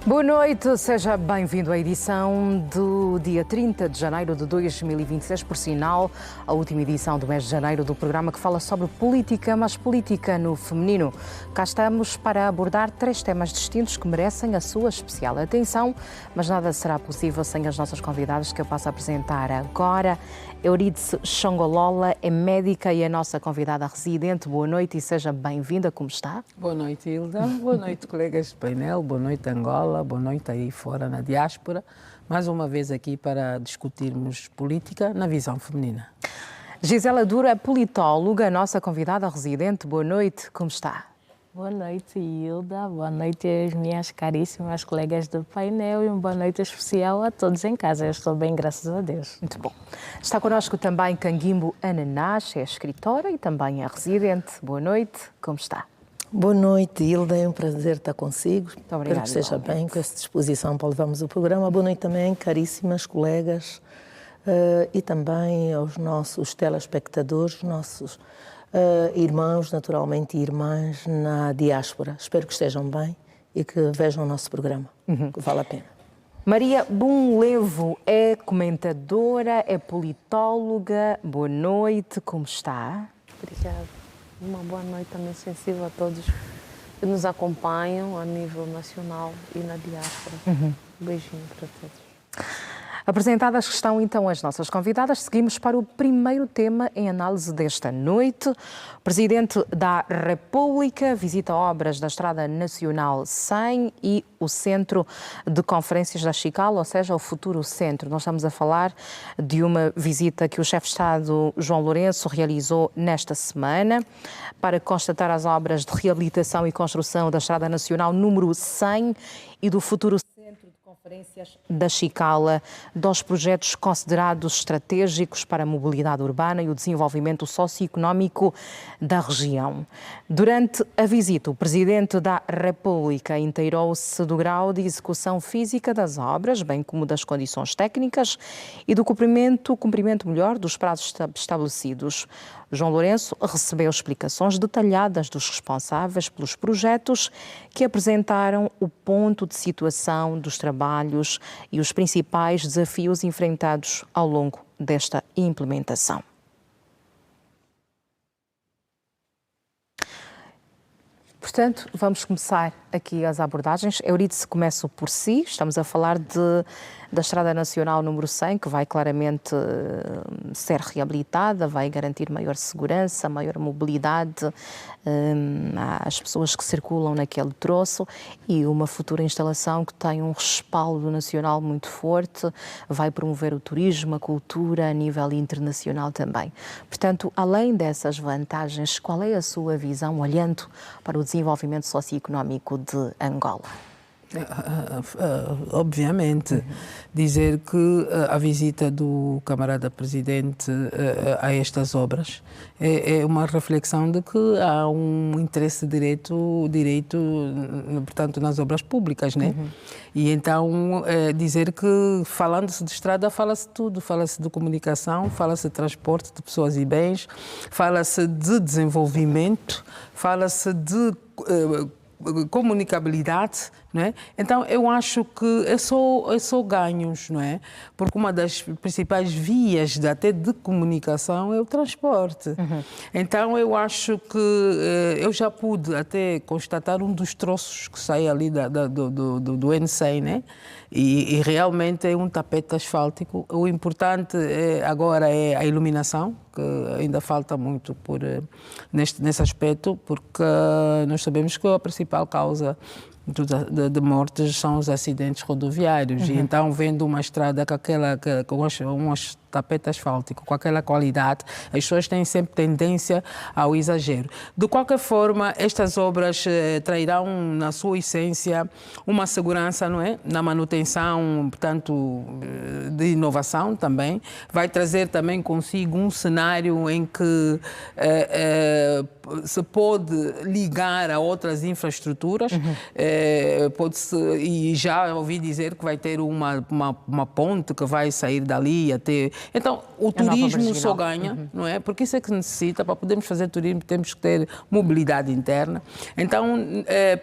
Boa noite, seja bem-vindo à edição do dia 30 de janeiro de 2026, por sinal, a última edição do mês de janeiro do programa que fala sobre política, mas política no feminino. Cá estamos para abordar 3 temas distintos que merecem a sua especial atenção, mas nada será possível sem as nossas convidadas que eu passo a apresentar agora. Euridice Xongolola é médica e a nossa convidada residente. Boa noite e seja bem-vinda, como está? Boa noite, Hilda. Boa noite, colegas de painel. Boa noite, Angola. Boa noite aí fora na diáspora. Mais uma vez aqui para discutirmos política na visão feminina. Gisela Dura, politóloga, nossa convidada residente. Boa noite, como está? Boa noite, Hilda. Boa noite às minhas caríssimas colegas do painel e uma boa noite especial a todos em casa. Eu estou bem, graças a Deus. Muito bom. Está connosco também Canguimbo Ananás, é escritora e também é residente. Boa noite, como está? Boa noite, Hilda. É um prazer estar consigo. Muito obrigada. Espero que esteja bem, com essa disposição para levarmos o programa. Boa noite também, caríssimas colegas, e também aos nossos telespectadores, nossos irmãos, naturalmente, e irmãs na diáspora. Espero que estejam bem e que vejam o nosso programa, que vale a pena. Maria Bunlevo é comentadora, é politóloga. Boa noite, como está? Obrigada. Uma boa noite também sensível a todos que nos acompanham a nível nacional e na diáspora. Um beijinho para todos. Apresentadas que estão então as nossas convidadas, seguimos para o primeiro tema em análise desta noite. O Presidente da República visita obras da Estrada Nacional 100 e o Centro de Conferências da Chicala, ou seja, o futuro centro. Nós estamos a falar de uma visita que o chefe de Estado, João Lourenço, realizou nesta semana para constatar as obras de reabilitação e construção da Estrada Nacional número 100 e do futuro Centro de Conferências da Chicala, 2 projetos considerados estratégicos para a mobilidade urbana e o desenvolvimento socioeconómico da região. Durante a visita, o Presidente da República inteirou-se do grau de execução física das obras, bem como das condições técnicas e do cumprimento melhor dos prazos estabelecidos. João Lourenço recebeu explicações detalhadas dos responsáveis pelos projetos que apresentaram o ponto de situação dos trabalhos e os principais desafios enfrentados ao longo desta implementação. Portanto, vamos começar aqui as abordagens. Euridice, começo por si. Estamos a falar da Estrada Nacional número 100, que vai claramente ser reabilitada, vai garantir maior segurança, maior mobilidade às pessoas que circulam naquele troço e uma futura instalação que tem um respaldo nacional muito forte, vai promover o turismo, a cultura a nível internacional também. Portanto, além dessas vantagens, qual é a sua visão olhando para o desenvolvimento socioeconómico de Angola? Obviamente, dizer que a visita do camarada Presidente a estas obras é uma reflexão de que há um interesse direito, portanto, nas obras públicas, né? E então, dizer que falando-se de estrada, fala-se tudo, fala-se de comunicação, fala-se de transporte de pessoas e bens, fala-se de desenvolvimento, fala-se de comunicabilidade, não é? Então eu acho que é só ganhos, não é? Porque uma das principais vias até de comunicação é o transporte. Então eu acho que eu já pude até constatar um dos troços que sai ali do N100, né? E realmente é um tapete asfáltico. O importante agora é a iluminação, que ainda falta muito nesse aspecto, porque nós sabemos que a principal causa de mortes são os acidentes rodoviários. E então, vendo uma estrada com um tapete asfáltico, com aquela qualidade, as pessoas têm sempre tendência ao exagero. De qualquer forma, estas obras trairão, na sua essência, uma segurança, não é? Na manutenção, portanto, de inovação também. Vai trazer também consigo um cenário em que se pode ligar a outras infraestruturas. E já ouvi dizer que vai ter uma ponte que vai sair dali até Então, o A nova turismo marginal. só ganha, não é? Porque isso é que necessita, para podermos fazer turismo, temos que ter mobilidade interna. Então,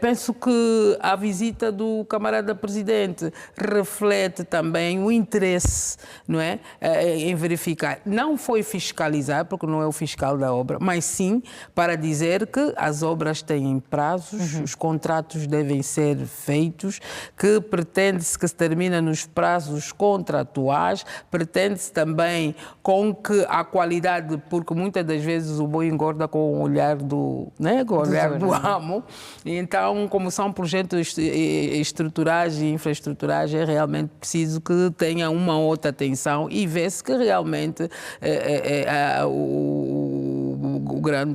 penso que a visita do camarada presidente reflete também o interesse, não é? Em verificar. Não foi fiscalizar, porque não é o fiscal da obra, mas sim para dizer que as obras têm prazos, os contratos devem ser feitos, que pretende-se que se termine nos prazos contratuais, pretende-se também com que a qualidade, porque muitas das vezes o boi engorda com o olhar do, né, com o olhar do amo. Então, como são projetos estruturais e infraestruturais, é realmente preciso que tenha uma outra atenção e vê-se que realmente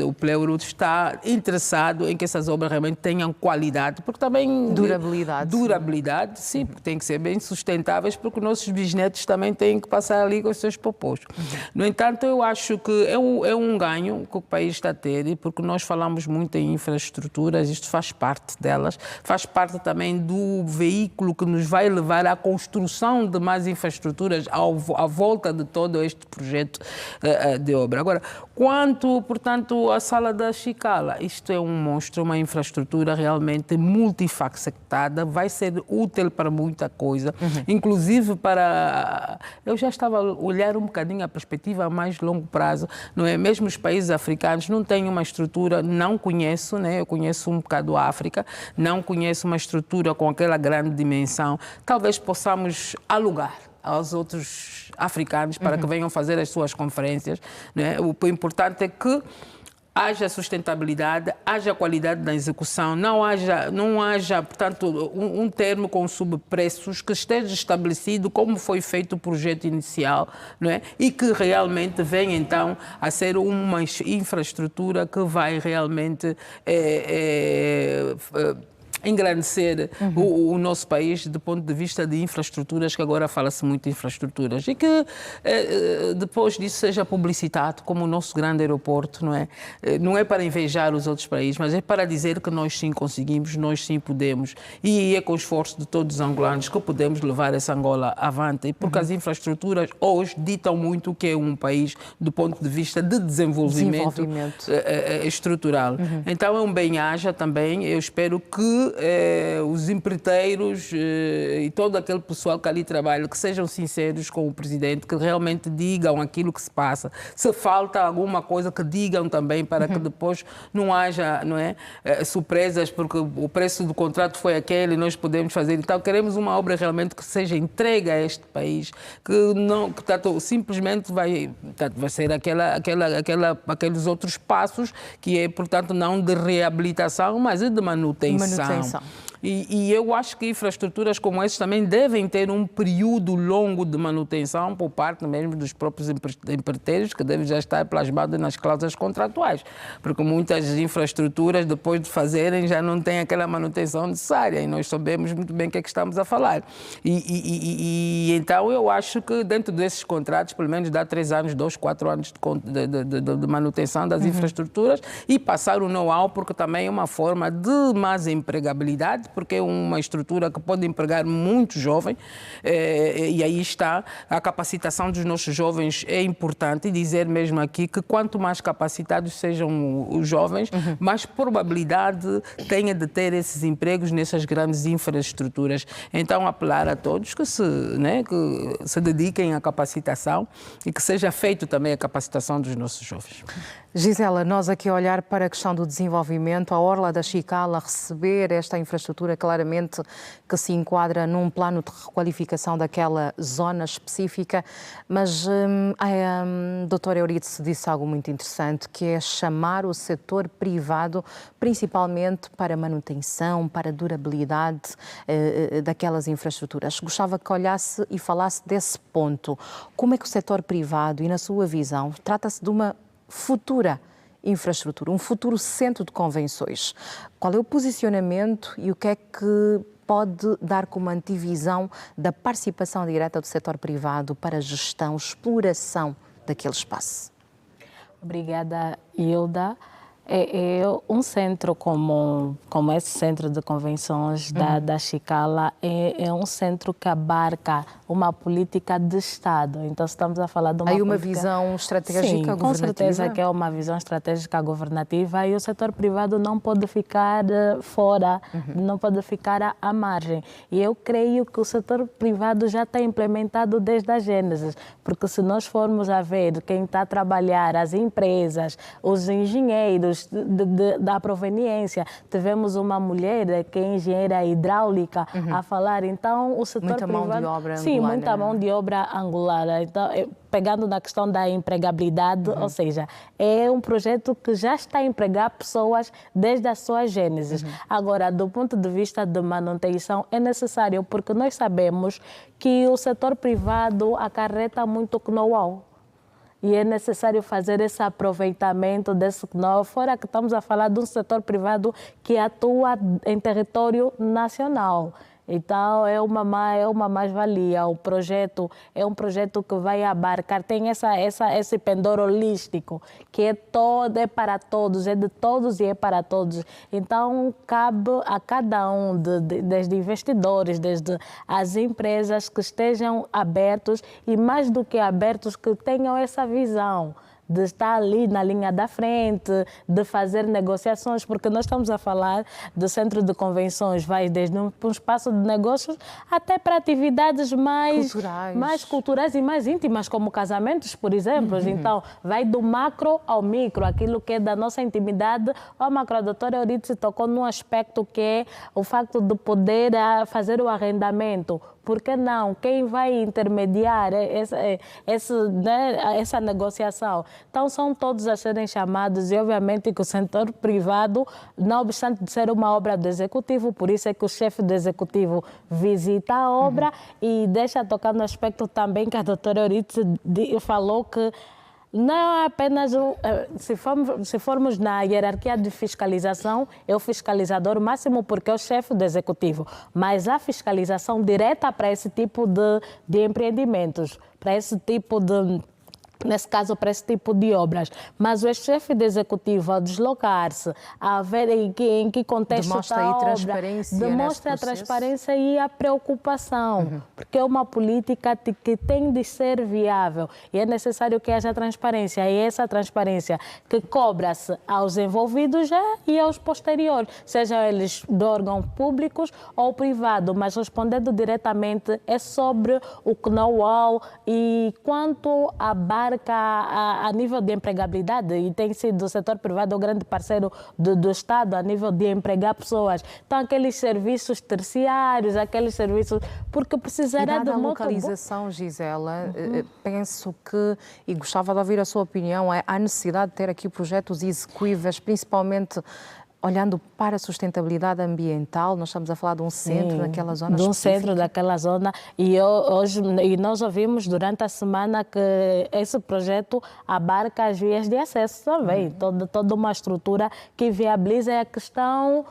o Pleuro está interessado em que essas obras realmente tenham qualidade, porque também... Durabilidade, sim, porque tem que ser bem sustentáveis, porque os nossos bisnetos também têm que passar ali com os seus popôs. No entanto, eu acho que é um ganho que o país está a ter, porque nós falamos muito em infraestruturas, isto faz parte delas, faz parte também do veículo que nos vai levar à construção de mais infraestruturas à volta de todo este projeto de obra. Agora, quanto, portanto, à Sala da Chicala, isto é um monstro, uma infraestrutura realmente multifacetada, vai ser útil para muita coisa, inclusive para... Eu já estava a olhar um bocadinho a perspectiva a mais longo prazo, não é? Mesmo os países africanos não têm uma estrutura, não conheço, né? Eu conheço um bocado a África, não conheço uma estrutura com aquela grande dimensão. Talvez possamos alugar aos outros africanos para que venham fazer as suas conferências, né? O importante é que haja sustentabilidade, haja qualidade na execução, não haja, portanto, um termo com subpreços que esteja estabelecido como foi feito o projeto inicial, não é? E que realmente venha então a ser uma infraestrutura que vai realmente engrandecer o nosso país do ponto de vista de infraestruturas, que agora fala-se muito de infraestruturas, e que depois disso seja publicitado como o nosso grande aeroporto, não é? Não é para invejar os outros países, mas é para dizer que nós sim conseguimos, nós sim podemos, e é com o esforço de todos os angolanos que podemos levar essa Angola avante, porque as infraestruturas hoje ditam muito o que é um país do ponto de vista de desenvolvimento. Estrutural. Então é um bem-aja também, eu espero que os empreiteiros e todo aquele pessoal que ali trabalha, que sejam sinceros com o presidente, que realmente digam aquilo que se passa. Se falta alguma coisa, que digam também, para que depois não haja, não é, surpresas, porque o preço do contrato foi aquele e nós podemos fazer. Então queremos uma obra realmente que seja entregue a este país, que não, que simplesmente vai ser aqueles outros passos, que é, portanto, não de reabilitação, mas de manutenção. E eu acho que infraestruturas como essas também devem ter um período longo de manutenção por parte mesmo dos próprios empreiteiros, que deve já estar plasmado nas cláusulas contratuais, porque muitas infraestruturas, depois de fazerem, já não têm aquela manutenção necessária, e nós sabemos muito bem o que é que estamos a falar. Então eu acho que dentro desses contratos, pelo menos dá 3 anos, 2, 4 anos de manutenção das infraestruturas, e passar o know-how, porque também é uma forma de mais empregabilidade, porque é uma estrutura que pode empregar muito jovem, e aí está, a capacitação dos nossos jovens é importante, e dizer mesmo aqui que quanto mais capacitados sejam os jovens, mais probabilidade tenha de ter esses empregos nessas grandes infraestruturas. Então apelar a todos que se dediquem à capacitação e que seja feito também a capacitação dos nossos jovens. Gisela, nós aqui a olhar para a questão do desenvolvimento, a Orla da Chicala receber esta infraestrutura claramente que se enquadra num plano de requalificação daquela zona específica, mas a doutora Euridice disse algo muito interessante, que é chamar o setor privado principalmente para manutenção, para durabilidade daquelas infraestruturas. Gostava que olhasse e falasse desse ponto. Como é que o setor privado, e na sua visão, trata-se de uma futura infraestrutura, um futuro centro de convenções. Qual é o posicionamento e o que é que pode dar como antevisão da participação direta do setor privado para a gestão, exploração daquele espaço? Obrigada, Hilda. Um centro como esse centro de convenções da Chicala é um centro que abarca uma política de Estado. Então, estamos a falar de uma Aí uma política... visão estratégica Sim, governativa? com certeza que é uma visão estratégica governativa e o setor privado não pode ficar fora, não pode ficar à margem. E eu creio que o setor privado já está implementado desde a Gênesis, porque se nós formos a ver quem está a trabalhar, as empresas, os engenheiros da proveniência, tivemos uma mulher que é engenheira hidráulica a falar, então o setor muita privado... mão de obra Sim, angolana. muita mão de obra angolana. Então, pegando na questão da empregabilidade, ou seja, é um projeto que já está a empregar pessoas desde a sua gênese. Agora, do ponto de vista de manutenção, é necessário, porque nós sabemos que o setor privado acarreta muito know-how. E é necessário fazer esse aproveitamento desse know-how, fora que estamos a falar de um setor privado que atua em território nacional. Então, é uma mais-valia. O projeto é um projeto que vai abarcar, tem esse pendor holístico, que é para todos, é de todos e é para todos. Então, cabe a cada um, desde investidores, desde as empresas, que estejam abertos e, mais do que abertos, que tenham essa visão de estar ali na linha da frente, de fazer negociações, porque nós estamos a falar do centro de convenções, vai desde um espaço de negócios até para atividades mais culturais e mais íntimas, como casamentos, por exemplo. Então, vai do macro ao micro, aquilo que é da nossa intimidade. A doutora Euridice tocou num aspecto que é o facto de poder fazer o arrendamento. Por que não? Quem vai intermediar essa negociação? Então, são todos a serem chamados e, obviamente, que o setor privado, não obstante de ser uma obra do Executivo, por isso é que o chefe do Executivo visita a obra e deixa tocar no aspecto também que a doutora Euridice falou, que não é apenas, se formos na hierarquia de fiscalização, é o fiscalizador máximo porque é o chefe do executivo, mas a fiscalização direta para esse tipo de empreendimentos, para esse tipo de... Nesse caso, para esse tipo de obras. Mas o chefe de executivo, ao deslocar-se, a ver em que contexto demonstra está a obra, demonstra a transparência e a preocupação, porque é uma política que tem de ser viável e é necessário que haja transparência. E essa transparência que cobra-se aos envolvidos e aos posteriores, sejam eles de órgãos públicos ou privados, mas respondendo diretamente é sobre o know-how e quanto abarca a nível de empregabilidade, e tem sido o setor privado o grande parceiro do Estado a nível de empregar pessoas. Então, aqueles serviços terciários, aqueles serviços... Porque precisará de uma localização, Gisela, penso que, e gostava de ouvir a sua opinião, há necessidade de ter aqui projetos execuíveis, principalmente olhando para a sustentabilidade ambiental. Nós estamos a falar de um centro naquela zona de um específica. Centro daquela zona, e nós ouvimos durante a semana que esse projeto abarca as vias de acesso também, toda uma estrutura que viabiliza a questão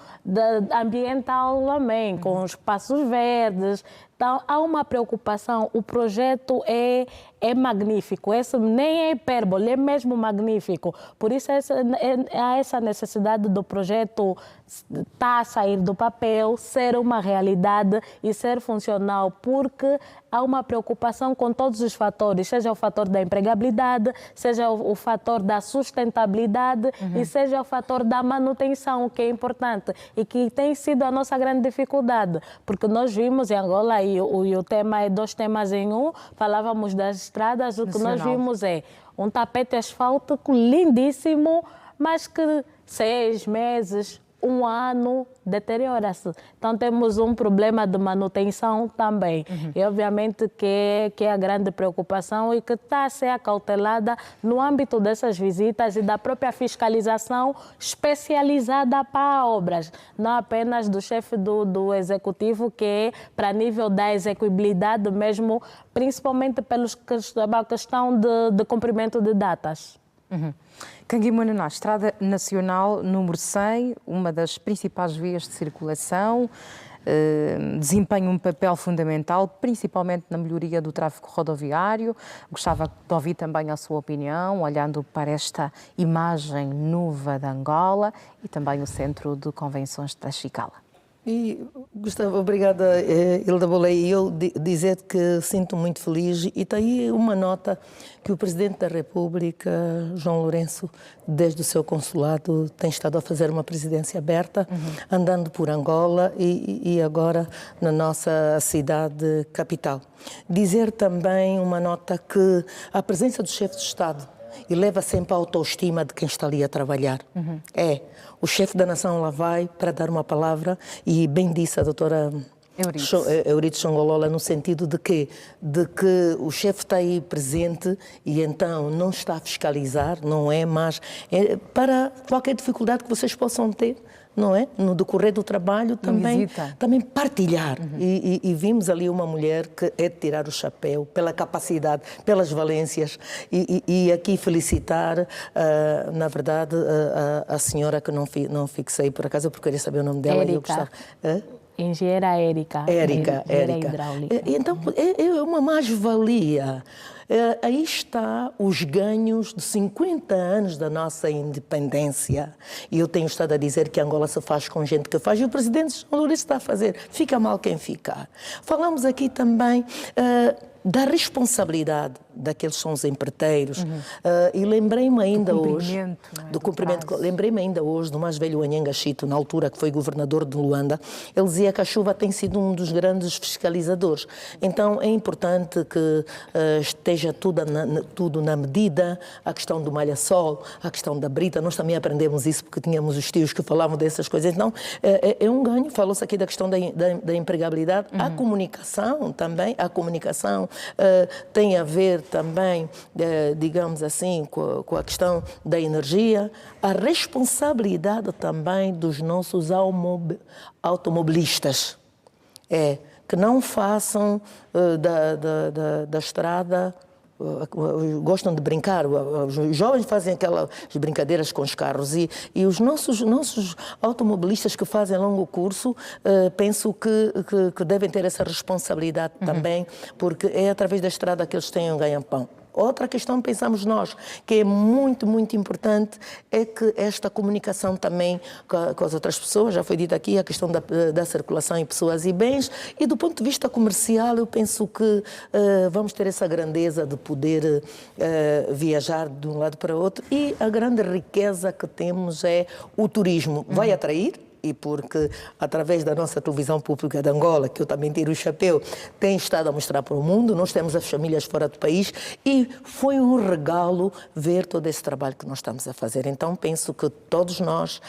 ambiental também, com os espaços verdes. Então, há uma preocupação, o projeto é magnífico, nem é hipérbole, é mesmo magnífico. Por isso, há essa necessidade do projeto estar a sair do papel, ser uma realidade e ser funcional, porque há uma preocupação com todos os fatores, seja o fator da empregabilidade, seja o fator da sustentabilidade e seja o fator da manutenção, que é importante e que tem sido a nossa grande dificuldade, porque nós vimos em Angola, e o tema é 2 temas em um, falávamos das estradas, o que nós vimos é um tapete asfáltico lindíssimo, mas que 6 meses, 1 ano, deteriora-se. Então, temos um problema de manutenção também. E, obviamente, que é a grande preocupação e que está a ser acautelada no âmbito dessas visitas e da própria fiscalização especializada para obras. Não apenas do chefe do executivo, que é para nível da execuibilidade mesmo, principalmente pela questão de cumprimento de datas. Canguimona, Estrada Nacional número 100, uma das principais vias de circulação, desempenha um papel fundamental, principalmente na melhoria do tráfego rodoviário. Gostava de ouvir também a sua opinião, olhando para esta imagem nova de Angola e também o Centro de Convenções de Chicala. E, Gustavo, obrigada, Hilda Bolei. Eu dizer que sinto muito feliz e está aí uma nota que o Presidente da República, João Lourenço, desde o seu consulado, tem estado a fazer uma presidência aberta, andando por Angola e agora na nossa cidade capital. Dizer também uma nota que a presença do chefe de Estado eleva sempre a autoestima de quem está ali a trabalhar. O chefe da nação lá vai para dar uma palavra e bem disse a doutora Euridice Xongolola no sentido de que o chefe está aí presente e então não está a fiscalizar, não é, mas é para qualquer dificuldade que vocês possam ter, não é? No decorrer do trabalho também partilhar. E vimos ali uma mulher que é de tirar o chapéu pela capacidade, pelas valências e aqui felicitar, na verdade, a senhora que não fixei, por acaso eu procurei saber o nome dela. Érica. E eu gostava, Engenheira Érica. Érica. Hidráulica. Então, é uma mais-valia. Aí está os ganhos de 50 anos da nossa independência. E eu tenho estado a dizer que Angola se faz com gente que faz. E o Presidente João Lourenço está a fazer. Fica mal quem ficar. Falamos aqui também da responsabilidade daqueles que são os empreiteiros. E lembrei-me ainda hoje do cumprimento. Lembrei-me ainda hoje do mais velho Anhenga Chito, na altura que foi governador de Luanda. Ele dizia que a chuva tem sido um dos grandes fiscalizadores. Então é importante que esteja tudo na medida, a questão do malha-sol, a questão da brita. Nós também aprendemos isso porque tínhamos os tios que falavam dessas coisas. Então é um ganho. Falou-se aqui da questão da empregabilidade. A comunicação também, tem a ver também, digamos assim, com a questão da energia, a responsabilidade também dos nossos automobilistas, que não façam da estrada. Gostam de brincar, os jovens fazem aquelas brincadeiras com os carros e os nossos automobilistas que fazem longo curso, penso que devem ter essa responsabilidade também, porque é através da estrada que eles têm um ganha-pão. Outra questão, pensamos nós, que é muito, muito importante, é que esta comunicação também com as outras pessoas, já foi dito aqui, a questão da circulação em pessoas e bens, e do ponto de vista comercial, eu penso que vamos ter essa grandeza de poder viajar de um lado para o outro, e a grande riqueza que temos é o turismo. Vai atrair, e porque através da nossa televisão pública de Angola, que eu também tiro o chapéu, tem estado a mostrar para o mundo, nós temos as famílias fora do país e foi um regalo ver todo esse trabalho que nós estamos a fazer. Então penso que todos nós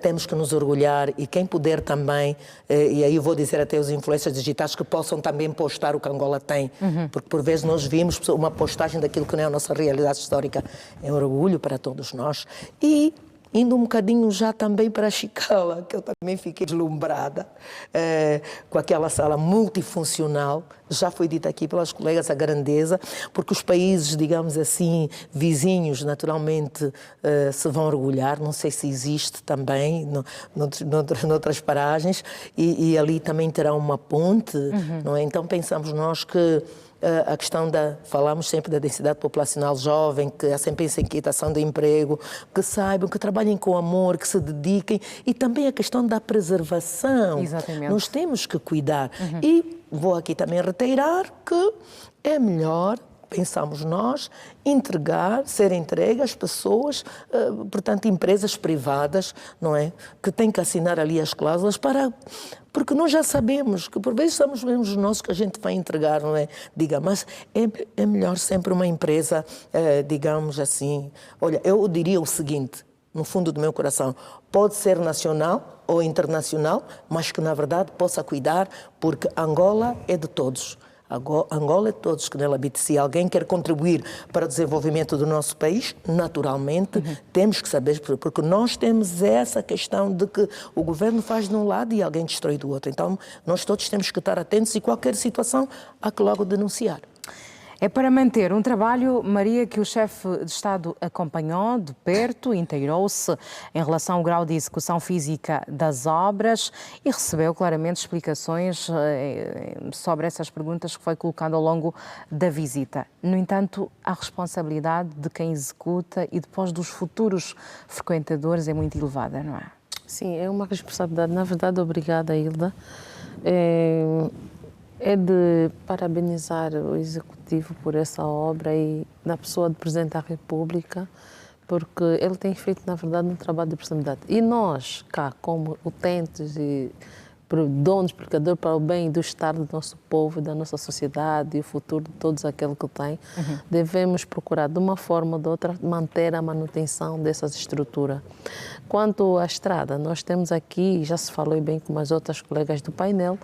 temos que nos orgulhar e quem puder também, e aí eu vou dizer até os influencers digitais que possam também postar o que Angola tem, porque por vezes nós vimos uma postagem daquilo que não é a nossa realidade histórica. É um orgulho para todos nós. E indo um bocadinho já também para a Chicala, que eu também fiquei deslumbrada com aquela sala multifuncional. Já foi dito aqui pelas colegas a grandeza, porque os países, digamos assim, vizinhos, naturalmente se vão orgulhar. Não sei se existe também noutras paragens. E ali também terá uma ponte, não é? Então pensamos nós que a questão falamos sempre da densidade populacional jovem, que há sempre essa inquietação de emprego, que saibam, que trabalhem com amor, que se dediquem, e também a questão da preservação. Exatamente. Nós temos que cuidar. E vou aqui também reiterar que é melhor, pensamos nós, ser entregue às pessoas, portanto, empresas privadas, não é? Que têm que assinar ali as cláusulas porque nós já sabemos que por vezes somos mesmo os nossos que a gente vai entregar, não é? Mas é melhor sempre uma empresa, digamos assim. Olha, eu diria o seguinte, no fundo do meu coração, pode ser nacional ou internacional, mas que na verdade possa cuidar, porque Angola é de todos. Angola é de todos que nela habita. Se alguém quer contribuir para o desenvolvimento do nosso país, naturalmente temos que saber, porque nós temos essa questão de que o governo faz de um lado e alguém destrói do outro. Então, nós todos temos que estar atentos e qualquer situação há que logo denunciar. É para manter um trabalho, Maria, que o chefe de Estado acompanhou de perto, inteirou-se em relação ao grau de execução física das obras e recebeu claramente explicações sobre essas perguntas que foi colocando ao longo da visita. No entanto, a responsabilidade de quem executa e depois dos futuros frequentadores é muito elevada, não é? Sim, é uma responsabilidade. Na verdade, obrigada, Hilda. É de parabenizar o Executivo por essa obra e na pessoa do Presidente da República, porque ele tem feito, na verdade, um trabalho de proximidade. E nós, cá, como utentes e donos, explicadores para o bem do Estado do nosso povo, da nossa sociedade e o futuro de todos aqueles que têm, devemos procurar, de uma forma ou de outra, manter a manutenção dessas estruturas. Quanto à estrada, nós temos aqui, já se falou bem com as outras colegas do painel,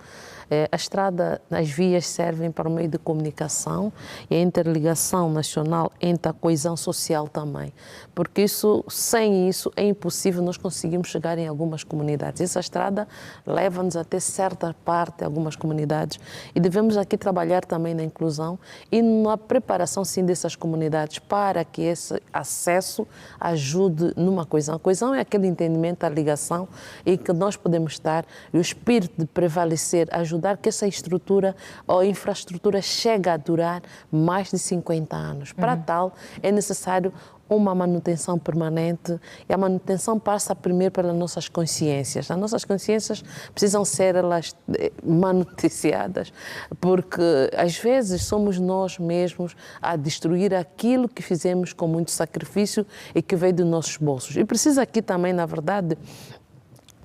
a estrada, as vias servem para o meio de comunicação e a interligação nacional entre a coesão social também, porque sem isso é impossível nós conseguirmos chegar em algumas comunidades. Essa estrada leva-nos até certa parte, algumas comunidades, e devemos aqui trabalhar também na inclusão e na preparação, sim, dessas comunidades para que esse acesso ajude numa coesão. A coesão é aquele entendimento, a ligação e que nós podemos estar, e o espírito de prevalecer, ajudar que essa estrutura ou infraestrutura chegue a durar mais de 50 anos. Para tal, é necessário uma manutenção permanente e a manutenção passa primeiro pelas nossas consciências. As nossas consciências precisam ser elas manutenciadas, porque às vezes somos nós mesmos a destruir aquilo que fizemos com muito sacrifício e que veio dos nossos bolsos. E precisa aqui também, na verdade,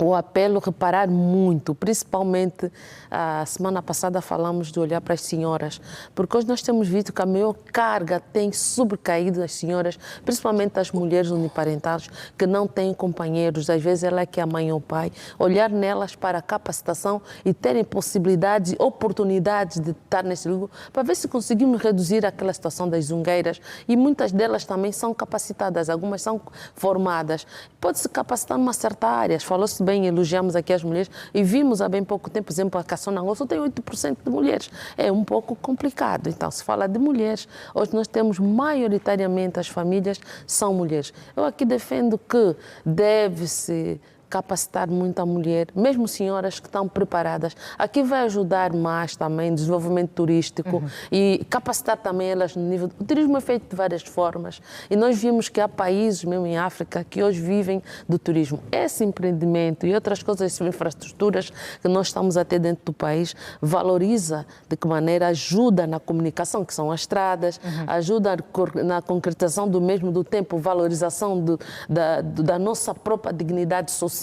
o apelo reparar muito, principalmente a semana passada falamos de olhar para as senhoras, porque hoje nós temos visto que a maior carga tem sobrecaído as senhoras, principalmente as mulheres uniparentais que não têm companheiros, às vezes ela é que é a mãe ou o pai, olhar nelas para a capacitação e terem possibilidades, oportunidades de estar nesse lugar, para ver se conseguimos reduzir aquela situação das zungueiras, e muitas delas também são capacitadas, algumas são formadas, pode-se capacitar numa certa área, falou-se bem, elogiamos aqui as mulheres e vimos há bem pouco tempo, por exemplo, a Caçonango só tem 8% de mulheres. É um pouco complicado. Então, se fala de mulheres, hoje nós temos maioritariamente as famílias são mulheres. Eu aqui defendo que deve-se capacitar muito a mulher, mesmo senhoras que estão preparadas. Aqui vai ajudar mais também o desenvolvimento turístico e capacitar também elas no nível... O turismo é feito de várias formas e nós vimos que há países, mesmo em África, que hoje vivem do turismo. Esse empreendimento e outras coisas, essas infraestruturas que nós estamos a ter dentro do país, valoriza de que maneira ajuda na comunicação, que são as estradas, ajuda na concretização do mesmo do tempo, valorização da nossa própria dignidade social,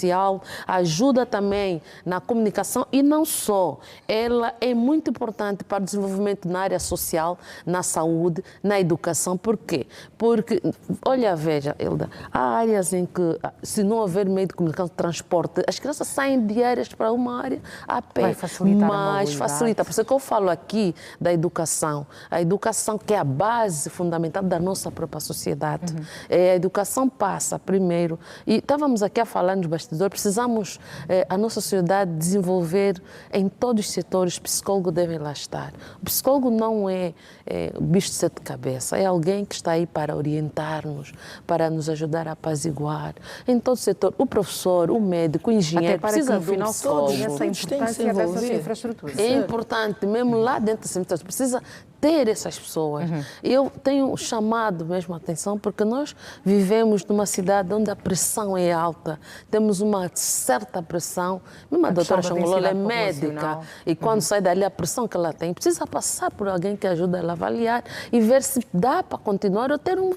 ajuda também na comunicação e não só. Ela é muito importante para o desenvolvimento na área social, na saúde, na educação. Por quê? Porque, olha, veja, Hilda, há áreas em que, se não houver meio de comunicação, transporte, as crianças saem diárias para uma área a pé. Vai facilitar mas facilita. Por isso que eu falo aqui da educação. A educação que é a base fundamental da nossa própria sociedade. A educação passa primeiro. E estávamos aqui a falar nos bastidores, precisamos, a nossa sociedade, desenvolver em todos os setores, o psicólogo deve lá estar. O psicólogo não é o bicho de sete cabeças, é alguém que está aí para orientar-nos, para nos ajudar a apaziguar. Em todo o setor, o professor, o médico, o engenheiro, até para precisa que no final psicólogo. essa importância dessas infraestruturas. É importante, mesmo lá dentro dessa infraestrutura, precisa ter essas pessoas. Eu tenho chamado mesmo a atenção porque nós vivemos numa cidade onde a pressão é alta, temos uma certa pressão. Mesmo a doutora Xangolola é médica e quando sai dali a pressão que ela tem, precisa passar por alguém que ajuda ela a avaliar e ver se dá para continuar ou ter um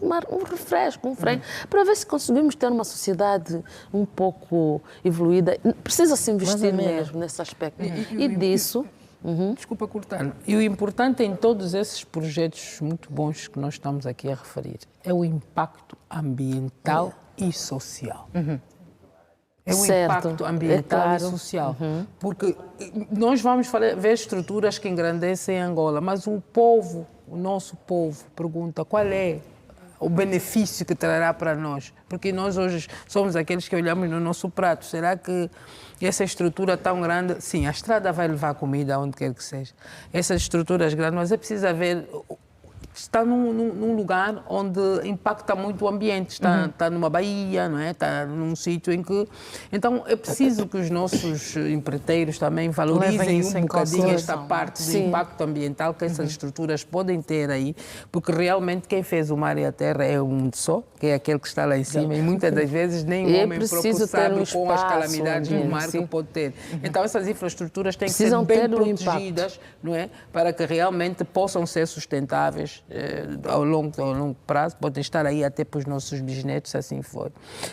refresco, um freio, para ver se conseguimos ter uma sociedade um pouco evoluída. Precisa-se investir mesmo nesse aspecto. E disso... Desculpa cortar. E o importante em todos esses projetos muito bons que nós estamos aqui a referir é o impacto ambiental e social. É o impacto ambiental e social. Porque nós vamos ver estruturas que engrandecem Angola, mas o povo, o nosso povo, pergunta qual é o benefício que trará para nós. Porque nós hoje somos aqueles que olhamos no nosso prato. Será que essa estrutura tão grande... Sim, a estrada vai levar comida aonde quer que seja. Essas estruturas grandes, mas é preciso haver... está num lugar onde impacta muito o ambiente, está numa baía, não é? Está num sítio em que... Então, é preciso que os nossos empreiteiros também valorizem um bocadinho esta parte do impacto ambiental que essas estruturas podem ter aí, porque realmente quem fez o mar e a terra é um só, que é aquele que está lá em cima, e muitas das vezes nem o homem próprio sabe com as calamidades do mar que pode ter. Então, essas infraestruturas têm que ser bem protegidas, não é? Para que realmente possam ser sustentáveis ao longo prazo, podem estar aí até para os nossos bisnetos, se assim for.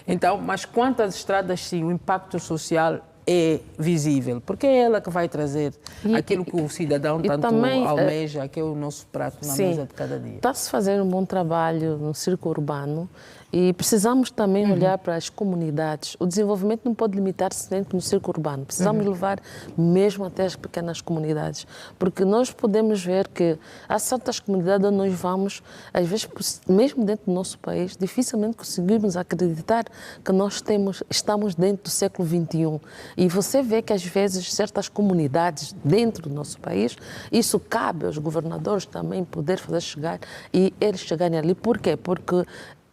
Então, mas quanto às estradas, sim, o impacto social é visível, porque é ela que vai trazer aquilo que o cidadão tanto também, almeja, que é o nosso prato na mesa de cada dia. Está-se a fazer um bom trabalho no círculo urbano e precisamos também olhar para as comunidades. O desenvolvimento não pode limitar-se dentro do círculo urbano. Precisamos levar mesmo até as pequenas comunidades, porque nós podemos ver que há certas comunidades onde nós vamos, às vezes, mesmo dentro do nosso país, dificilmente conseguimos acreditar que nós estamos dentro do século XXI. E você vê que, às vezes, certas comunidades dentro do nosso país, isso cabe aos governadores também poder fazer chegar e eles chegarem ali. Por quê? Porque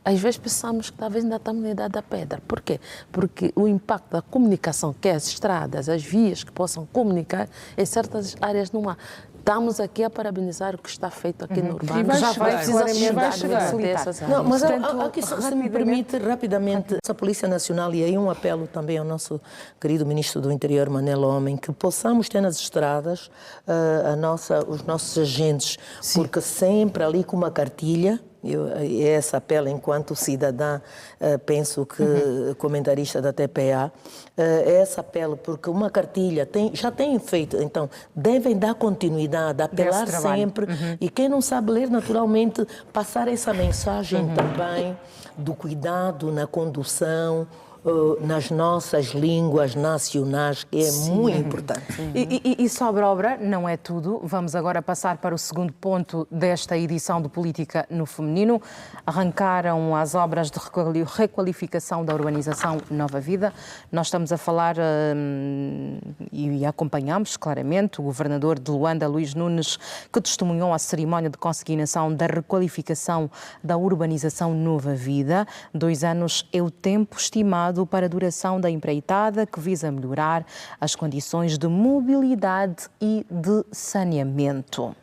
às vezes pensamos que talvez ainda estamos na idade da pedra. Por quê? Porque o impacto da comunicação, que é as estradas, as vias que possam comunicar, em certas áreas não há. Estamos aqui a parabenizar o que está feito aqui no urbano. E vai chegar. Não, mas aqui, se me permite, rapidamente, a Polícia Nacional, e aí um apelo também ao nosso querido Ministro do Interior, Manel Homem, que possamos ter nas estradas os nossos agentes, porque sempre ali com uma cartilha, esse apelo enquanto cidadã, penso que comentarista da TPA, esse apelo, porque uma cartilha já tem feito, então devem dar continuidade, apelar sempre, e quem não sabe ler, naturalmente, passar essa mensagem também do cuidado na condução, nas nossas línguas nacionais, que é muito importante. E sobre obra, não é tudo. Vamos agora passar para o segundo ponto desta edição do Política no Feminino. Arrancaram as obras de requalificação da urbanização Nova Vida. Nós estamos a falar e acompanhamos claramente o governador de Luanda, Luís Nunes, que testemunhou a cerimónia de consignação da requalificação da urbanização Nova Vida. 2 anos é o tempo estimado para a duração da empreitada, que visa melhorar as condições de mobilidade e de saneamento.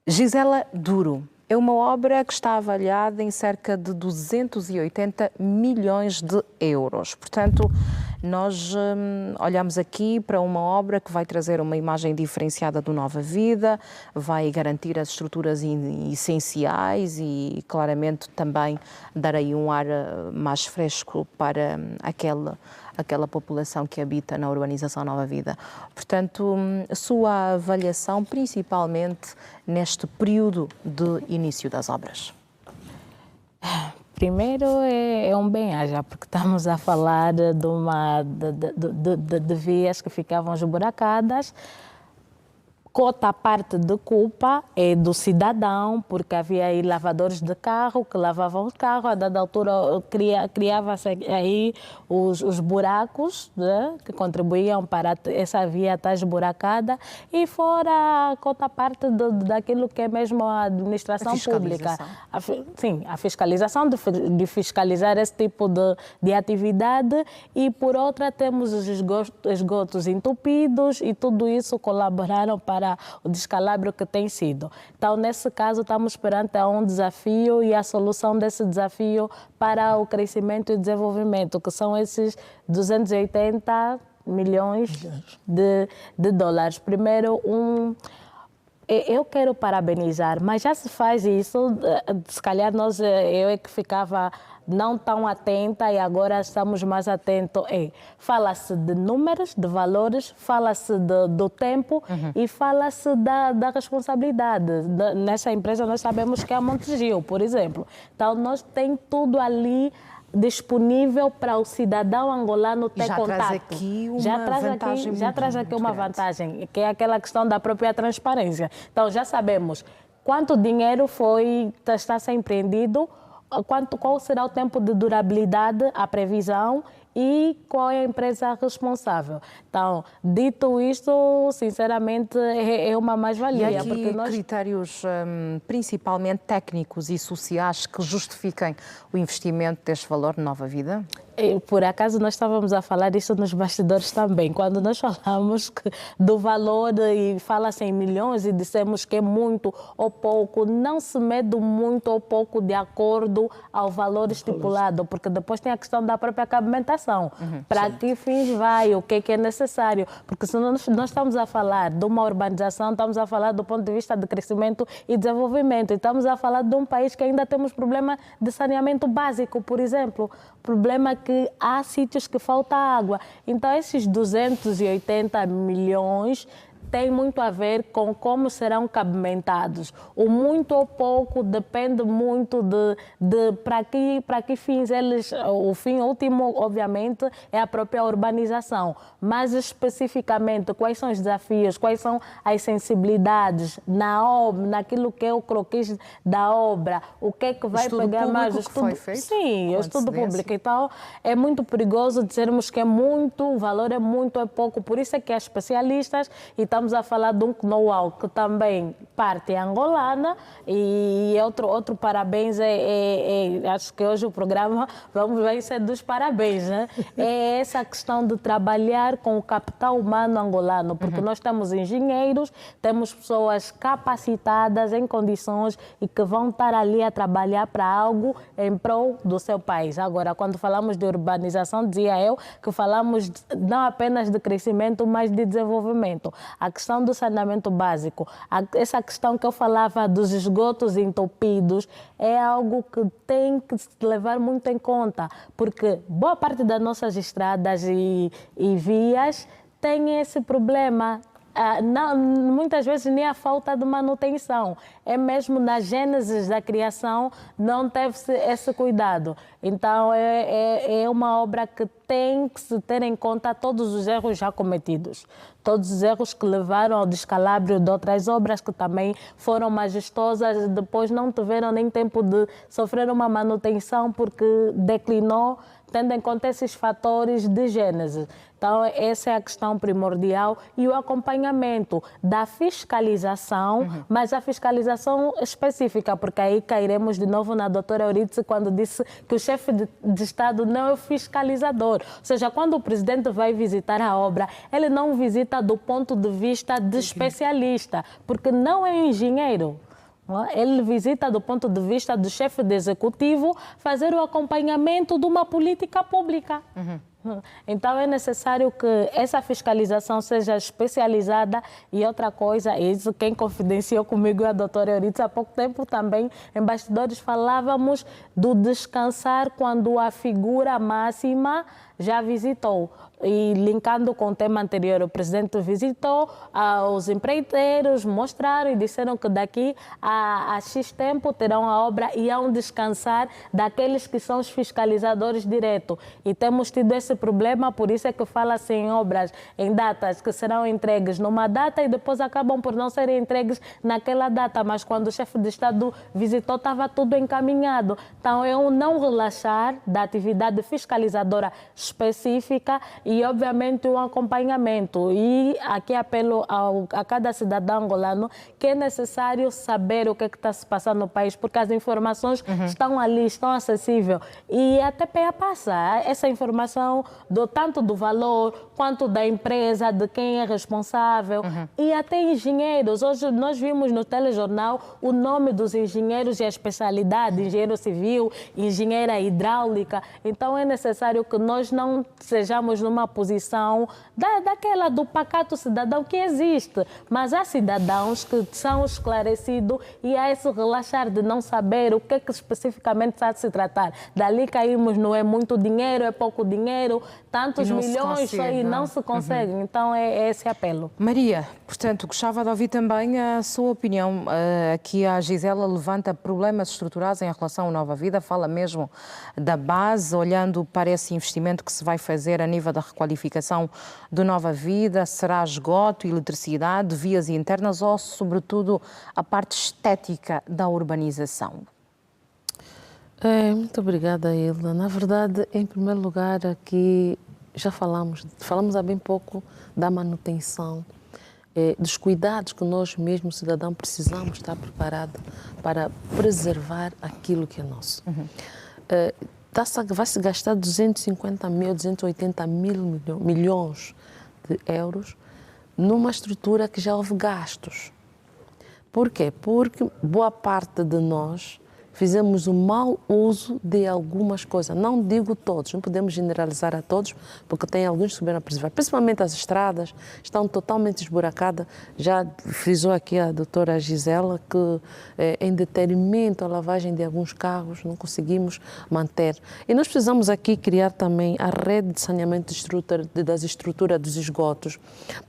Gisela Duro é uma obra que está avaliada em cerca de 280 milhões de euros. Portanto, nós olhamos aqui para uma obra que vai trazer uma imagem diferenciada do Nova Vida, vai garantir as estruturas essenciais e, claramente, também dar aí um ar mais fresco para aquela população que habita na urbanização Nova Vida. Portanto, a sua avaliação, principalmente neste período de início das obras. Primeiro é um bem-aja, porque estamos a falar de vias que ficavam esburacadas. Cota parte de culpa é do cidadão, porque havia aí lavadores de carro que lavavam o carro, a dada altura criava-se aí os buracos, né, que contribuíam para essa via estar esburacada, e fora a cota parte daquilo que é mesmo a administração pública. A fiscalização de fiscalizar esse tipo de atividade, e por outra temos os esgotos entupidos, e tudo isso colaboraram para o descalabro que tem sido. Então, nesse caso, estamos perante um desafio, e a solução desse desafio para o crescimento e desenvolvimento, que são esses 280 milhões de dólares. Primeiro, eu quero parabenizar, mas já se faz isso, se calhar eu é que ficava não tão atenta, e agora estamos mais atentos. Fala-se de números, de valores, fala-se do tempo e fala-se da responsabilidade. Nessa empresa nós sabemos que é a Montegil, por exemplo. Então, nós temos tudo ali disponível para o cidadão angolano ter contato. Já traz aqui uma vantagem, que é aquela questão da própria transparência. Então, já sabemos quanto dinheiro está a ser empreendido, qual será o tempo de durabilidade, a previsão, e qual é a empresa responsável. Então, dito isto, sinceramente, é uma E mais-valia. há aqui critérios principalmente técnicos e sociais que justifiquem o investimento deste valor de Nova Vida? Por acaso nós estávamos a falar isso nos bastidores também, quando nós falamos do valor e fala-se em milhões e dissemos que é muito ou pouco, não se mede muito ou pouco de acordo ao valor estipulado, porque depois tem a questão da própria cabimentação. Para que fins vai, o que é necessário? Porque se nós estamos a falar de uma urbanização, estamos a falar do ponto de vista de crescimento e desenvolvimento, e estamos a falar de um país que ainda temos problema de saneamento básico, por exemplo, problema que há sítios que falta água. Então, esses 280 milhões tem muito a ver com como serão cabimentados. O muito ou pouco depende muito de para que fins eles... O fim último, obviamente, é a própria urbanização. Mas, especificamente, quais são os desafios, quais são as sensibilidades na obra, naquilo que é o croquis da obra, o que é que vai pegar mais... O estudo público que foi feito? Sim, o estudo público. Então, é muito perigoso dizermos que é muito, o valor é muito, é pouco. Por isso é que há especialistas e estamos a falar de um know-how que também parte angolana e outro parabéns, acho que hoje o programa vai ser dos parabéns, né? É essa questão de trabalhar com o capital humano angolano, porque nós temos engenheiros, temos pessoas capacitadas em condições e que vão estar ali a trabalhar para algo em prol do seu país. Agora, quando falamos de urbanização, dizia eu que falamos não apenas de crescimento, mas de desenvolvimento. A questão do saneamento básico, essa questão que eu falava dos esgotos entupidos, é algo que tem que se levar muito em conta, porque boa parte das nossas estradas e vias tem esse problema. Não, muitas vezes nem a falta de manutenção, é mesmo na gênese da criação não teve-se esse cuidado. Então é uma obra que tem que se ter em conta todos os erros já cometidos, todos os erros que levaram ao descalabro de outras obras que também foram majestosas e depois não tiveram nem tempo de sofrer uma manutenção porque declinou, tendo em conta esses fatores de gênese. Então, essa é a questão primordial e o acompanhamento da fiscalização, mas a fiscalização específica, porque aí cairemos de novo na doutora Eurídice quando disse que o chefe de Estado não é o fiscalizador. Ou seja, quando o presidente vai visitar a obra, ele não visita do ponto de vista de especialista, porque não é engenheiro. Ele visita do ponto de vista do chefe de executivo fazer o acompanhamento de uma política pública. Então é necessário que essa fiscalização seja especializada e outra coisa, isso quem confidenciou comigo é a doutora Eurídice. Há pouco tempo também em bastidores falávamos do descansar quando a figura máxima já visitou. E linkando com o tema anterior, o presidente visitou, os empreiteiros mostraram e disseram que daqui a X tempo terão a obra e hão descansar daqueles que são os fiscalizadores direto. E temos tido esse problema, por isso é que fala-se em obras, em datas que serão entregues numa data e depois acabam por não serem entregues naquela data, mas quando o chefe de Estado visitou estava tudo encaminhado. Então é um não relaxar da atividade fiscalizadora específica e, obviamente, um acompanhamento. E aqui apelo a cada cidadão angolano que é necessário saber o que está se passando no país, porque as informações estão ali, estão acessíveis. E a TPA passa essa informação tanto do valor, quanto da empresa, de quem é responsável, e até engenheiros. Hoje nós vimos no telejornal o nome dos engenheiros e a especialidade, engenheiro civil, engenheira hidráulica. Então é necessário que nós não sejamos numa posição daquela do pacato cidadão que existe, mas há cidadãos que são esclarecidos e há esse relaxar de não saber o que é que especificamente está a se tratar. Dali caímos no é muito dinheiro, é pouco dinheiro, tantos milhões e não se consegue. Então é esse apelo. Maria, portanto, gostava de ouvir também a sua opinião. Aqui a Gisela levanta problemas estruturados em relação à Nova Vida, fala mesmo da base, olhando para esse investimento que se vai fazer a nível da requalificação do Nova Vida, será esgoto, eletricidade, vias internas ou, sobretudo, a parte estética da urbanização? Muito obrigada, Hilda. Na verdade, em primeiro lugar, aqui já falamos há bem pouco da manutenção, dos cuidados que nós mesmos, cidadãos, precisamos estar preparados para preservar aquilo que é nosso. Vai-se gastar 250 mil, 280 mil milhões de euros numa estrutura que já houve gastos. Por quê? Porque boa parte de nós fizemos um mau uso de algumas coisas. Não digo todos, não podemos generalizar a todos, porque tem alguns que souberam a preservar. Principalmente as estradas, estão totalmente esburacadas. Já frisou aqui a doutora Gisela que em detrimento à lavagem de alguns carros não conseguimos manter. E nós precisamos aqui criar também a rede de saneamento das estruturas dos esgotos,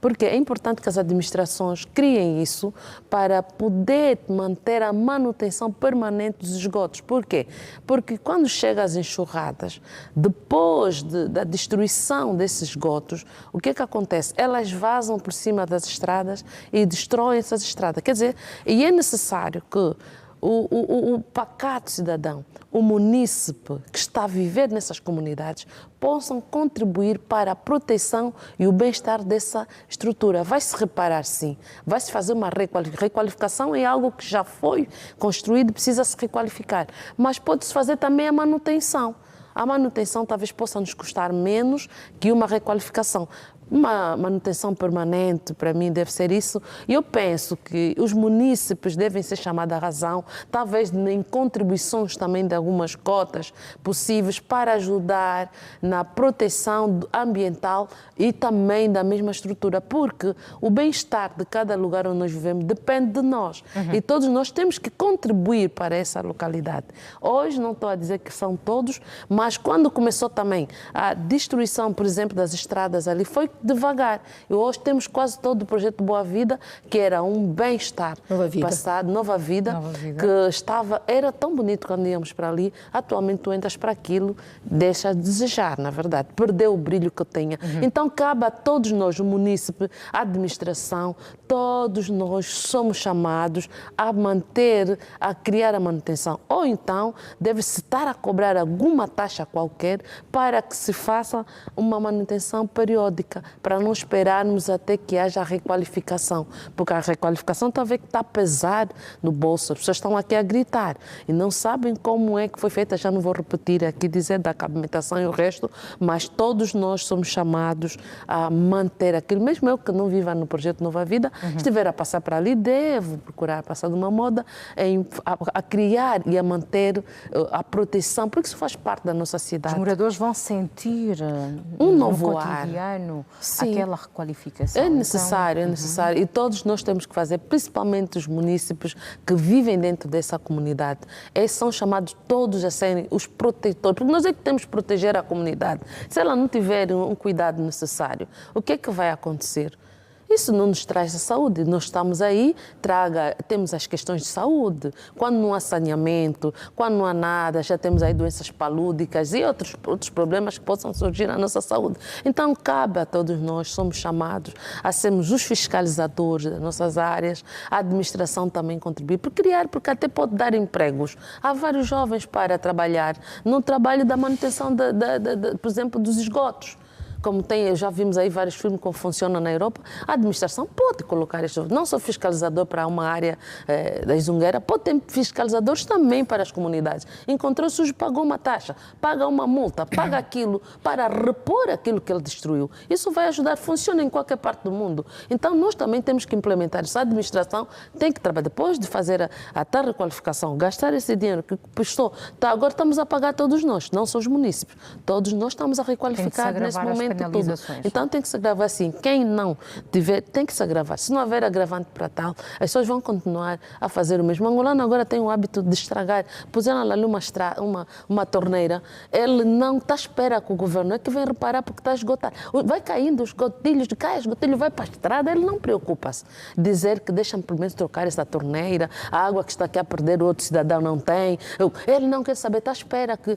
porque é importante que as administrações criem isso para poder manter a manutenção permanente dos esgotos. Por quê? Porque quando chegam as enxurradas, depois da destruição desses esgotos, o que é que acontece? Elas vazam por cima das estradas e destroem essas estradas. Quer dizer, e é necessário que o pacato cidadão, o munícipe que está a viver nessas comunidades, possam contribuir para a proteção e o bem-estar dessa estrutura. Vai-se reparar, sim, vai-se fazer uma requalificação, é algo que já foi construído e precisa se requalificar, mas pode-se fazer também a manutenção. A manutenção talvez possa nos custar menos que uma requalificação. Uma manutenção permanente, para mim, deve ser isso. E eu penso que os munícipes devem ser chamados à razão, talvez em contribuições também de algumas cotas possíveis para ajudar na proteção ambiental e também da mesma estrutura, porque o bem-estar de cada lugar onde nós vivemos depende de nós. E todos nós temos que contribuir para essa localidade. Hoje, não estou a dizer que são todos, mas quando começou também a destruição, por exemplo, das estradas ali, foi devagar. E hoje temos quase todo o projeto Boa Vida, que era um bem-estar passado, Nova Vida, que era tão bonito quando íamos para ali. Atualmente tu entras para aquilo, deixa a desejar, na verdade, perdeu o brilho que tinha. Então cabe a todos nós, o munícipe, a administração, todos nós somos chamados a manter, a criar a manutenção. Ou então deve-se estar a cobrar alguma taxa qualquer para que se faça uma manutenção periódica, para não esperarmos até que haja a requalificação, porque a requalificação talvez está a pesar no bolso, as pessoas estão aqui a gritar e não sabem como é que foi feita. Já não vou repetir aqui, dizer da acabamentação e o resto, mas todos nós somos chamados a manter aquilo. Mesmo eu que não viva no projeto Nova Vida, estiver a passar para ali, devo procurar passar de uma moda a criar e a manter a proteção, porque isso faz parte da nossa cidade. Os moradores vão sentir um novo cotidiano ar. Sim. Aquela requalificação. É necessário, é necessário. E todos nós temos que fazer, principalmente os munícipes que vivem dentro dessa comunidade. Eles são chamados todos a serem os protetores, porque nós é que temos que proteger a comunidade. Se ela não tiver um cuidado necessário, o que é que vai acontecer? Isso não nos traz a saúde. Nós estamos aí, temos as questões de saúde. Quando não há saneamento, quando não há nada, já temos aí doenças palúdicas e outros problemas que possam surgir na nossa saúde. Então, cabe a todos nós, somos chamados a sermos os fiscalizadores das nossas áreas, a administração também contribuir por criar, porque até pode dar empregos. Há vários jovens para trabalhar no trabalho da manutenção, por exemplo, dos esgotos. Como já vimos aí vários filmes como funciona na Europa, a administração pode colocar isso. Não só fiscalizador para uma área da Izungueira, pode ter fiscalizadores também para as comunidades. Encontrou sujo, pagou uma taxa, paga uma multa, paga aquilo para repor aquilo que ele destruiu. Isso vai ajudar, funciona em qualquer parte do mundo. Então nós também temos que implementar isso. A administração tem que trabalhar, depois de fazer a tal requalificação, gastar esse dinheiro que custou. Agora estamos a pagar todos nós, não só os munícipes. Todos nós estamos a requalificar nesse momento. Tudo. Então tem que se agravar assim. Quem não tiver, tem que se agravar. Se não houver agravante para tal, as pessoas vão continuar a fazer o mesmo. O angolano agora tem o hábito de estragar. Puseram ali uma torneira, ele não está à espera que o governo é que vem reparar porque está esgotado. Vai caindo os gotilhos, cai os gotilhos, vai para a estrada, ele não preocupa-se. Dizer que deixa-me pelo menos trocar essa torneira, a água que está aqui a perder o outro cidadão não tem. Ele não quer saber, está à espera que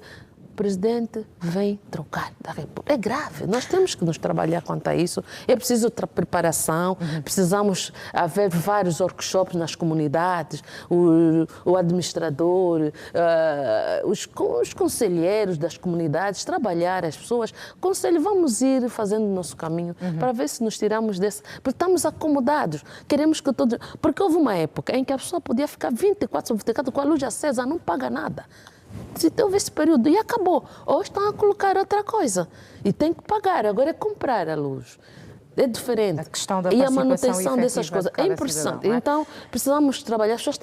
presidente vem trocar da República. É grave, nós temos que nos trabalhar quanto a isso. É preciso preparação, precisamos haver vários workshops nas comunidades, o administrador, os conselheiros das comunidades, trabalhar as pessoas. Conselho, vamos ir fazendo o nosso caminho para ver se nos tiramos desse... Porque estamos acomodados, queremos que todos... Porque houve uma época em que a pessoa podia ficar 24 sobre 24 com a luz acesa, não paga nada. Se teve esse período e acabou. Hoje estão a colocar outra coisa. E tem que pagar, agora é comprar a luz. É diferente. A questão da e a participação manutenção dessas coisas é importante. Então, precisamos trabalhar. As pessoas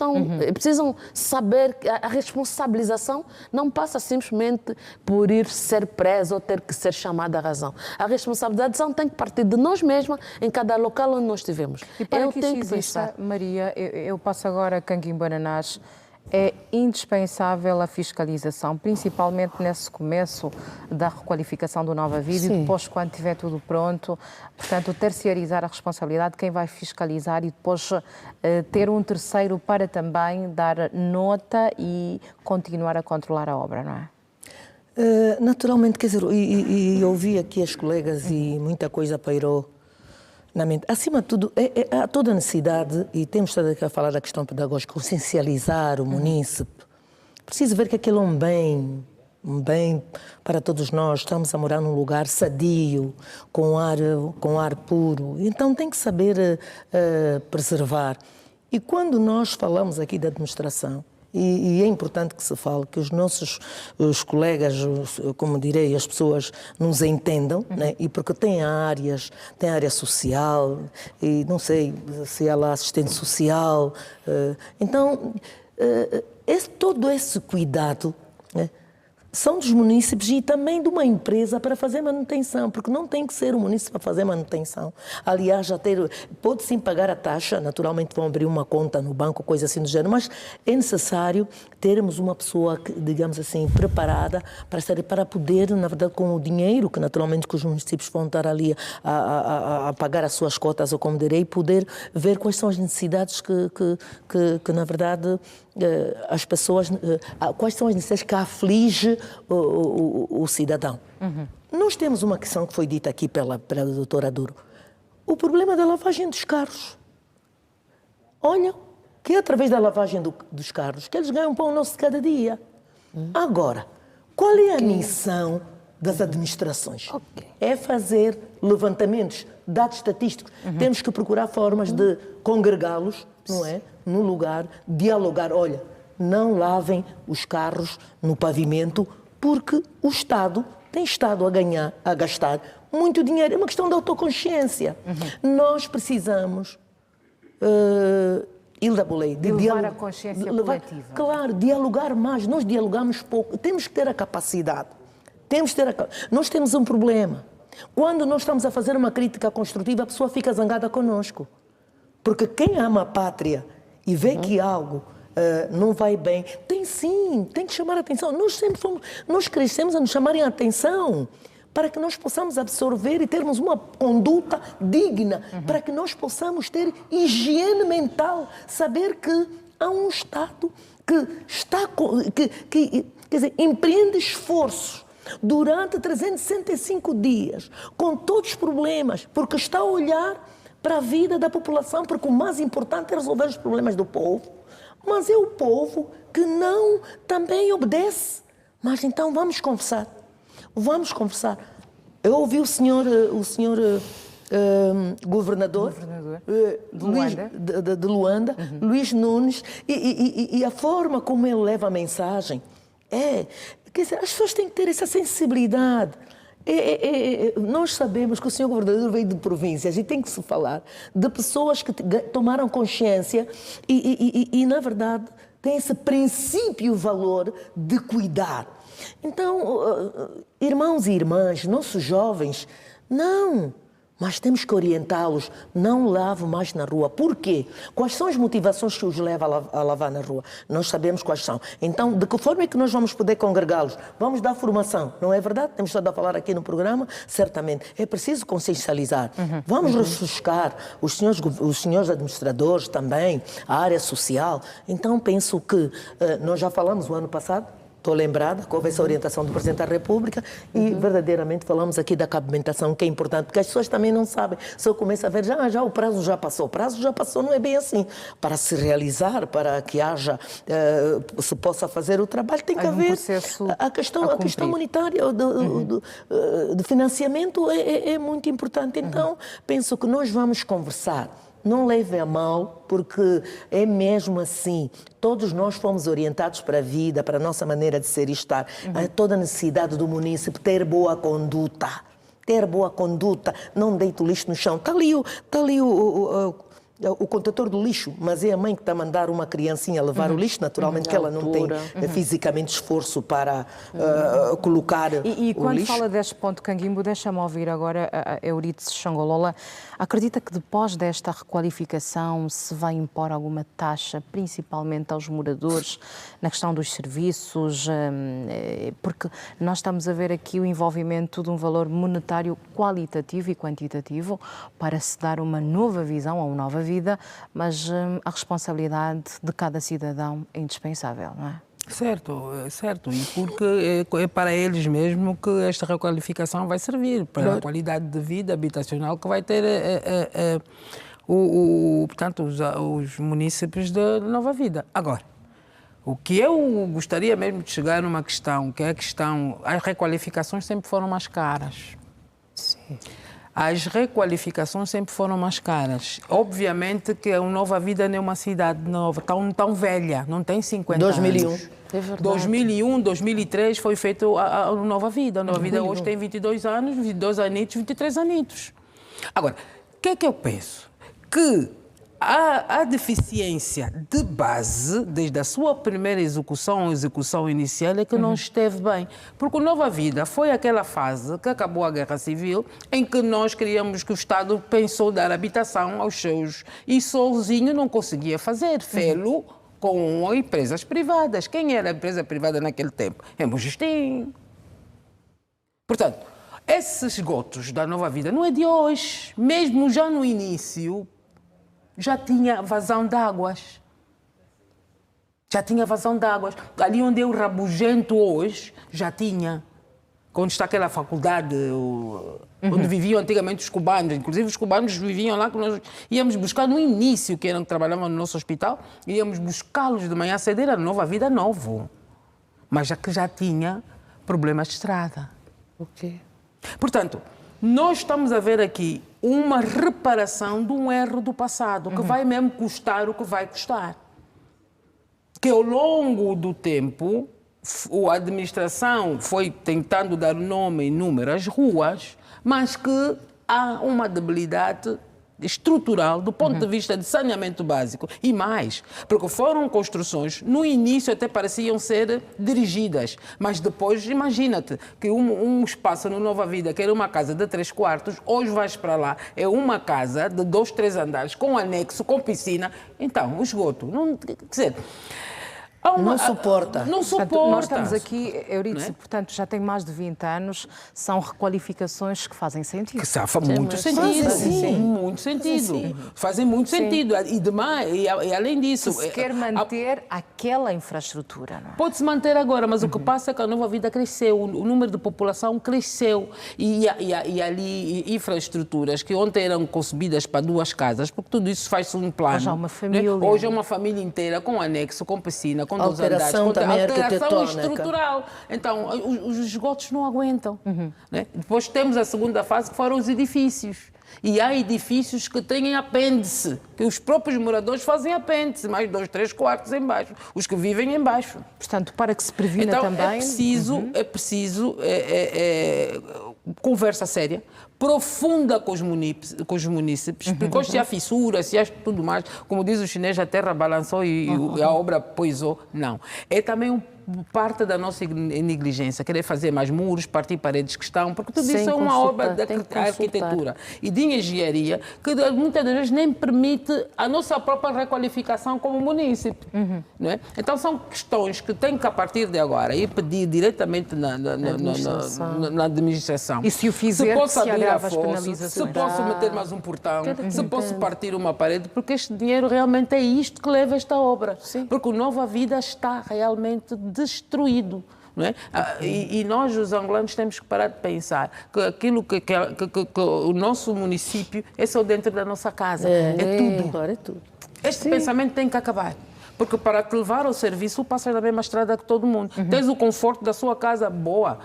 precisam saber que a responsabilização não passa simplesmente por ir ser preso ou ter que ser chamada à razão. A responsabilização tem que partir de nós mesmos em cada local onde nós estivemos. E para que isso exista, Maria, eu passo agora a Canguim-Bananás. É indispensável a fiscalização, principalmente nesse começo da requalificação do Nova Vida e depois, quando tiver tudo pronto, portanto, terciarizar a responsabilidade de quem vai fiscalizar e depois ter um terceiro para também dar nota e continuar a controlar a obra, não é? Naturalmente, quer dizer, e ouvi aqui as colegas e muita coisa pairou na mente. Acima de tudo, há toda a necessidade, e temos estado aqui a falar da questão pedagógica, consciencializar o munícipe. Preciso ver que aquilo é um bem para todos nós. Estamos a morar num lugar sadio, com ar puro. Então tem que saber preservar. E quando nós falamos aqui da administração, e é importante que se fale, que os colegas, como direi, as pessoas nos entendam, né? E porque tem área social, e não sei se ela é assistente social. Então, todo esse cuidado, né, são dos munícipes e também de uma empresa para fazer manutenção, porque não tem que ser o munícipe para fazer manutenção. Aliás, pode sim pagar a taxa, naturalmente vão abrir uma conta no banco, coisa assim do gênero, mas é necessário termos uma pessoa, digamos assim, preparada para poder, na verdade, com o dinheiro que naturalmente que os municípios vão estar ali a pagar as suas cotas, ou como direi, poder ver quais são as necessidades que na verdade, as pessoas, quais são as necessidades que aflige o cidadão. Nós temos uma questão que foi dita aqui pela doutora Duro. O problema da lavagem dos carros. Olha, que é através da lavagem dos carros que eles ganham pão nosso de cada dia. Agora, qual é a missão das administrações? É fazer levantamentos, dados estatísticos. Temos que procurar formas de congregá-los, não é? No lugar, dialogar. Olha, não lavem os carros no pavimento porque o Estado tem estado a gastar muito dinheiro. É uma questão de autoconsciência. Nós precisamos, Hilda Bolei, de levar a consciência coletiva. Claro, dialogar mais. Nós dialogamos pouco. Temos que ter a capacidade. Nós temos um problema. Quando nós estamos a fazer uma crítica construtiva, a pessoa fica zangada connosco. Porque quem ama a pátria e vê que algo não vai bem, tem que chamar a atenção. Nós crescemos a nos chamarem a atenção para que nós possamos absorver e termos uma conduta digna, para que nós possamos ter higiene mental, saber que há um Estado que quer dizer, empreende esforços durante 365 dias, com todos os problemas, porque está a olhar para a vida da população, porque o mais importante é resolver os problemas do povo, mas é o povo que não também obedece. Mas então vamos conversar. Eu ouvi o senhor governador de Luanda, Luís Nunes, e a forma como ele leva a mensagem quer dizer, as pessoas têm que ter essa sensibilidade. Nós sabemos que o senhor governador veio de províncias e tem que se falar de pessoas que tomaram consciência e na verdade, tem esse princípio valor de cuidar. Então, irmãos e irmãs, nossos jovens, mas temos que orientá-los, não lavam mais na rua. Por quê? Quais são as motivações que os levam a lavar na rua? Nós sabemos quais são. Então, de que forma é que nós vamos poder congregá-los? Vamos dar formação, não é verdade? Temos estado a falar aqui no programa, certamente. É preciso consciencializar. Vamos refrescar os senhores administradores também, a área social. Então, penso que nós já falamos o ano passado, Estou lembrada que houve essa orientação do Presidente da República e verdadeiramente falamos aqui da cabimentação, que é importante, porque as pessoas também não sabem. Se eu começo a ver, já o prazo já passou. O prazo já passou, não é bem assim. Para se realizar, para que haja, se possa fazer o trabalho, tem que haver processo a questão monetária, do financiamento é muito importante. Então, penso que nós vamos conversar. Não leve a mal, porque é mesmo assim. Todos nós fomos orientados para a vida, para a nossa maneira de ser e estar. Toda a necessidade do munícipe ter boa conduta. Ter boa conduta. Não deite o lixo no chão. Está ali o contentor do lixo, mas é a mãe que está a mandar uma criancinha levar o lixo, naturalmente que ela não tem fisicamente esforço para colocar E o lixo. quando fala deste ponto, Canguimbo, deixa-me ouvir agora a Euridice Xangolola. Acredita que depois desta requalificação se vai impor alguma taxa, principalmente aos moradores, na questão dos serviços? Porque nós estamos a ver aqui o envolvimento de um valor monetário qualitativo e quantitativo para se dar uma nova visão ou uma nova vida, mas a responsabilidade de cada cidadão é indispensável, não é? Certo. E porque é para eles mesmo que esta requalificação vai servir, para a qualidade de vida habitacional que vai ter portanto, os munícipes de Nova Vida. Agora, o que eu gostaria mesmo de chegar numa questão, que é a questão, as requalificações sempre foram mais caras. Sim. As requalificações sempre foram mais caras. Obviamente que a Nova Vida não é uma cidade nova, tão velha, não tem 50 2001. anos. É verdade. 2001, 2003 foi feito a Nova Vida. A Nova Vida hoje tem 22 anos, 22 anitos, 23 anitos. Agora, o que é que eu penso? Que a deficiência de base, desde a sua primeira execução inicial, é que não esteve bem. Porque o Nova Vida foi aquela fase que acabou a Guerra Civil, em que nós queríamos que o Estado pensou dar habitação aos seus... E sozinho não conseguia fazer, fê-lo com empresas privadas. Quem era a empresa privada naquele tempo? É Mojistim. Portanto, esses esgotos da Nova Vida não é de hoje. Mesmo já no início, já tinha vazão de águas. Ali onde é o Rabugento hoje, já tinha. Onde está aquela faculdade, onde viviam antigamente os cubanos. Inclusive os cubanos viviam lá, que nós íamos buscar no início, que trabalhavam no nosso hospital, íamos buscá-los de manhã cedo, era Nova Vida novo. Mas já tinha problemas de estrada. Ok. Portanto, nós estamos a ver aqui uma reparação de um erro do passado, que vai mesmo custar o que vai custar. Que ao longo do tempo, a administração foi tentando dar nome e número às ruas, mas que há uma debilidade estrutural do ponto de vista de saneamento básico. E mais, porque foram construções, no início até pareciam ser dirigidas, mas depois, imagina-te, que um espaço no Nova Vida, que era uma casa de 3 quartos, hoje vais para lá, é uma casa de 2, 3 andares, com anexo, com piscina. Então, o esgoto, quer dizer... Não suporta. Não suporta. Portanto, nós estamos aqui, Euridice, é? portanto, já tem mais de 20 anos, são requalificações que fazem sentido. Que fazem muito sentido. Muito sentido. Fazem muito sentido. E além disso... Se quer manter aquela infraestrutura, não é? Pode-se manter agora, mas o que passa é que a Nova Vida cresceu, o número de população cresceu e ali infraestruturas que ontem eram concebidas para 2 casas, porque tudo isso faz-se um plano. Hoje há uma família. Né? Hoje é uma família inteira, com anexo, com piscina, com 2 andares, Alteração também alteração arquitetônica. estrutural. Então, os esgotos não aguentam. Né? Depois temos a segunda fase, que foram os edifícios. E há edifícios que têm apêndice, que os próprios moradores fazem apêndice, mais 2, 3 quartos em baixo, os que vivem em baixo. Portanto, para que se previna então, também... É preciso conversa séria, profunda com os munícipes, porque hoje se há fissuras, se há tudo mais, como diz o chinês, a terra balançou e a obra poisou. Não. É também parte da nossa negligência, querer fazer mais muros, partir paredes que estão, porque tudo isso é uma obra da arquitetura e de engenharia que muitas vezes nem permite a nossa própria requalificação como munícipe. Não é? Então são questões que têm que, a partir de agora, ir pedir diretamente na administração. E se o fizer, se agrava as penalizações. Se posso meter mais um portão, se posso partir uma parede, porque este dinheiro realmente é isto que leva esta obra. Sim. Porque o Nova Vida está realmente destruído. Não é? E nós, os angolanos, temos que parar de pensar que aquilo que o nosso município é só dentro da nossa casa. É tudo. Claro, é tudo. Este pensamento tem que acabar. Porque para te levar ao serviço, passas na mesma estrada que todo mundo. Tens o conforto da sua casa, boa.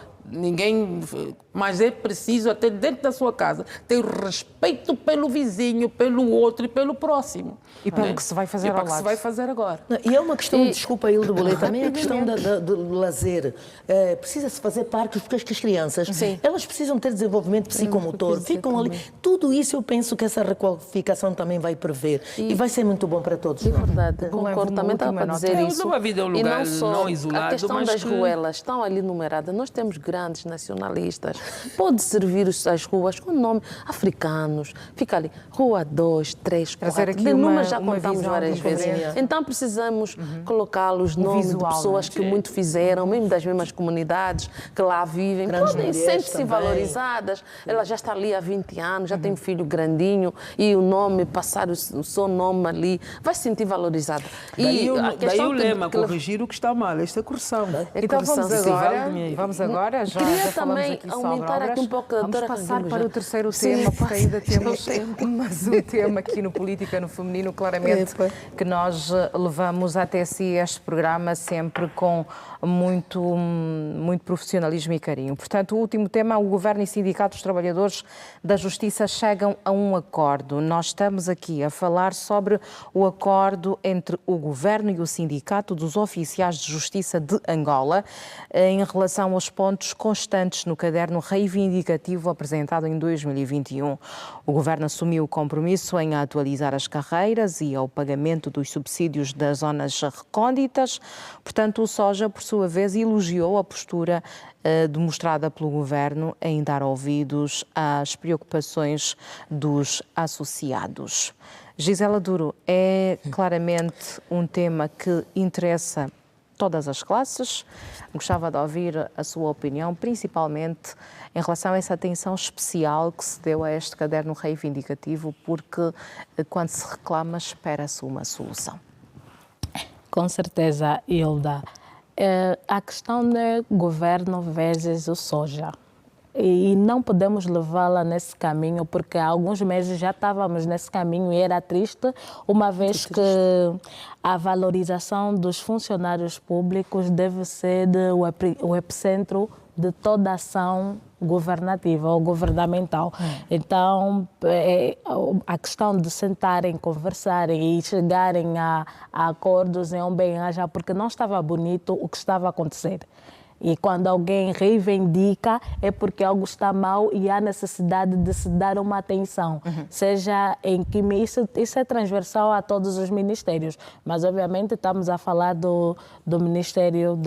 Mas é preciso, até dentro da sua casa, ter respeito pelo vizinho, pelo outro e pelo próximo. E pelo que se vai fazer ao lado. Que se vai fazer agora. E é uma questão, desculpa, Hilda Bolé, também é a questão do lazer. Precisa-se fazer parques, porque as crianças, elas precisam ter desenvolvimento psicomotor, ficam ali. Tudo isso eu penso que essa requalificação também vai prever. E vai ser muito bom para todos. É verdade, concordo, também estava para dizer isso. Nova Vida é um lugar não isolado, a questão das ruelas, estão ali numeradas. Nós temos grandes nacionalistas. Pode servir as ruas com nome africanos. Fica ali, Rua 2, 3, 4. Aqui De números já uma contamos visão várias vezes. diferente. Então precisamos colocar os nomes visual, de pessoas que muito fizeram, mesmo das mesmas comunidades que lá vivem. Podem sentem-se valorizadas. Ela já está ali há 20 anos, já tem um filho grandinho e o nome, passar o seu nome ali, vai se sentir valorizada. Daí o lema, corrigir o que está mal, esta correção. Então vamos agora, já Queria falamos também aqui sobre aumentar obras. aqui um pouco a Vamos doutora passar Candinho para já. o terceiro Sim, tema, porque ainda temos tempo. mais um tema aqui no Política no Feminino, claramente, que nós levamos até si este programa sempre com muito profissionalismo e carinho. Portanto, o último tema, o Governo e Sindicatos dos Trabalhadores da Justiça chegam a um acordo. Nós estamos aqui a falar sobre o acordo entre o Governo e o Sindicato dos Oficiais de Justiça de Angola em relação aos pontos constantes no caderno reivindicativo apresentado em 2021. O Governo assumiu o compromisso em atualizar as carreiras e ao pagamento dos subsídios das zonas recônditas. Portanto, o SOJA, por sua vez, elogiou a postura demonstrada pelo Governo em dar ouvidos às preocupações dos associados. Gisela Duro, é claramente um tema que interessa todas as classes. Gostava de ouvir a sua opinião, principalmente em relação a essa atenção especial que se deu a este caderno reivindicativo, porque quando se reclama, espera-se uma solução. Com certeza, Hilda. A questão do governo versus o SOJA. E não podemos levá-la nesse caminho, porque há alguns meses já estávamos nesse caminho e era triste, uma vez que a valorização dos funcionários públicos deve ser o epicentro de toda ação governativa ou governamental. Então, a questão de sentarem, conversarem e chegarem a acordos em um bem-aja, porque não estava bonito o que estava a acontecer. E quando alguém reivindica é porque algo está mal e há necessidade de se dar uma atenção. Seja em que isso é transversal a todos os ministérios. Mas, obviamente, estamos a falar do Ministério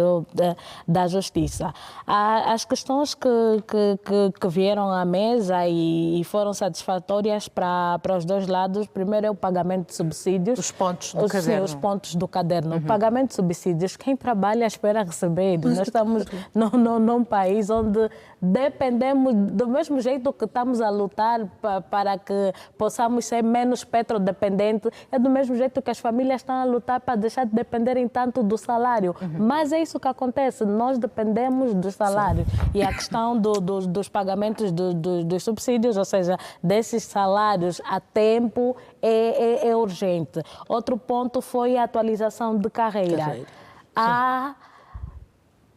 da Justiça. As questões que vieram à mesa e foram satisfatórias para os dois lados, primeiro é o pagamento de subsídios. Os pontos do caderno. Sim, os pontos do caderno. O pagamento de subsídios, quem trabalha espera receber. Nós estamos num país onde dependemos, do mesmo jeito que estamos a lutar para que possamos ser menos petrodependentes, é do mesmo jeito que as famílias estão a lutar para deixar de dependerem tanto do salário. Mas é isso que acontece, nós dependemos do salário. E a questão dos pagamentos dos subsídios, ou seja, desses salários a tempo, é urgente. Outro ponto foi a atualização de carreira. Há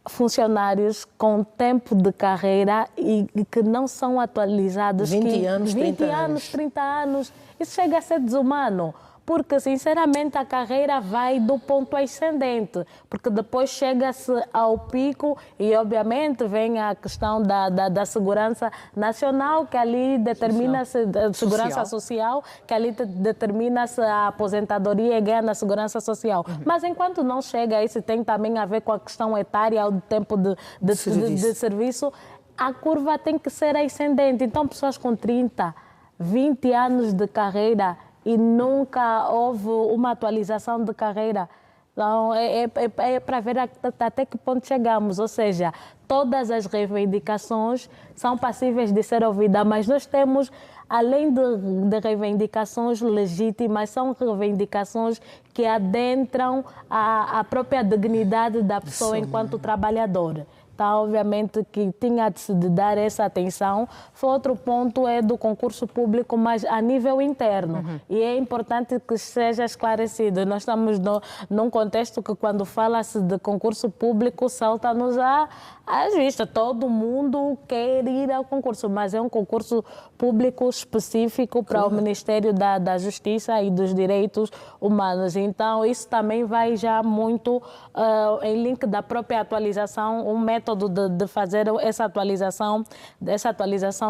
funcionários com tempo de carreira e que não são atualizados. 20 anos, 30 anos. 30 anos. Isso chega a ser desumano. Porque, sinceramente, a carreira vai do ponto ascendente, porque depois chega-se ao pico e, obviamente, vem a questão da segurança nacional, que ali determina-se, segurança social, que ali determina-se a aposentadoria e ganha na segurança social. Mas, enquanto não chega a isso, tem também a ver com a questão etária ou do tempo de serviço, a curva tem que ser ascendente. Então, pessoas com 30, 20 anos de carreira e nunca houve uma atualização de carreira, Então, é para ver até que ponto chegamos, ou seja, todas as reivindicações são passíveis de ser ouvidas, mas nós temos, além de reivindicações legítimas, são reivindicações que adentram a própria dignidade da pessoa enquanto trabalhadora. Então, obviamente, que tinha de se dar essa atenção. Outro ponto é do concurso público, mas a nível interno. E é importante que seja esclarecido. Nós estamos num contexto que, quando fala-se de concurso público, salta-nos às vistas. Todo mundo quer ir ao concurso, mas é um concurso público específico para o Ministério da Justiça e dos Direitos Humanos. Então, isso também vai já muito em link da própria atualização, um método de fazer essa atualização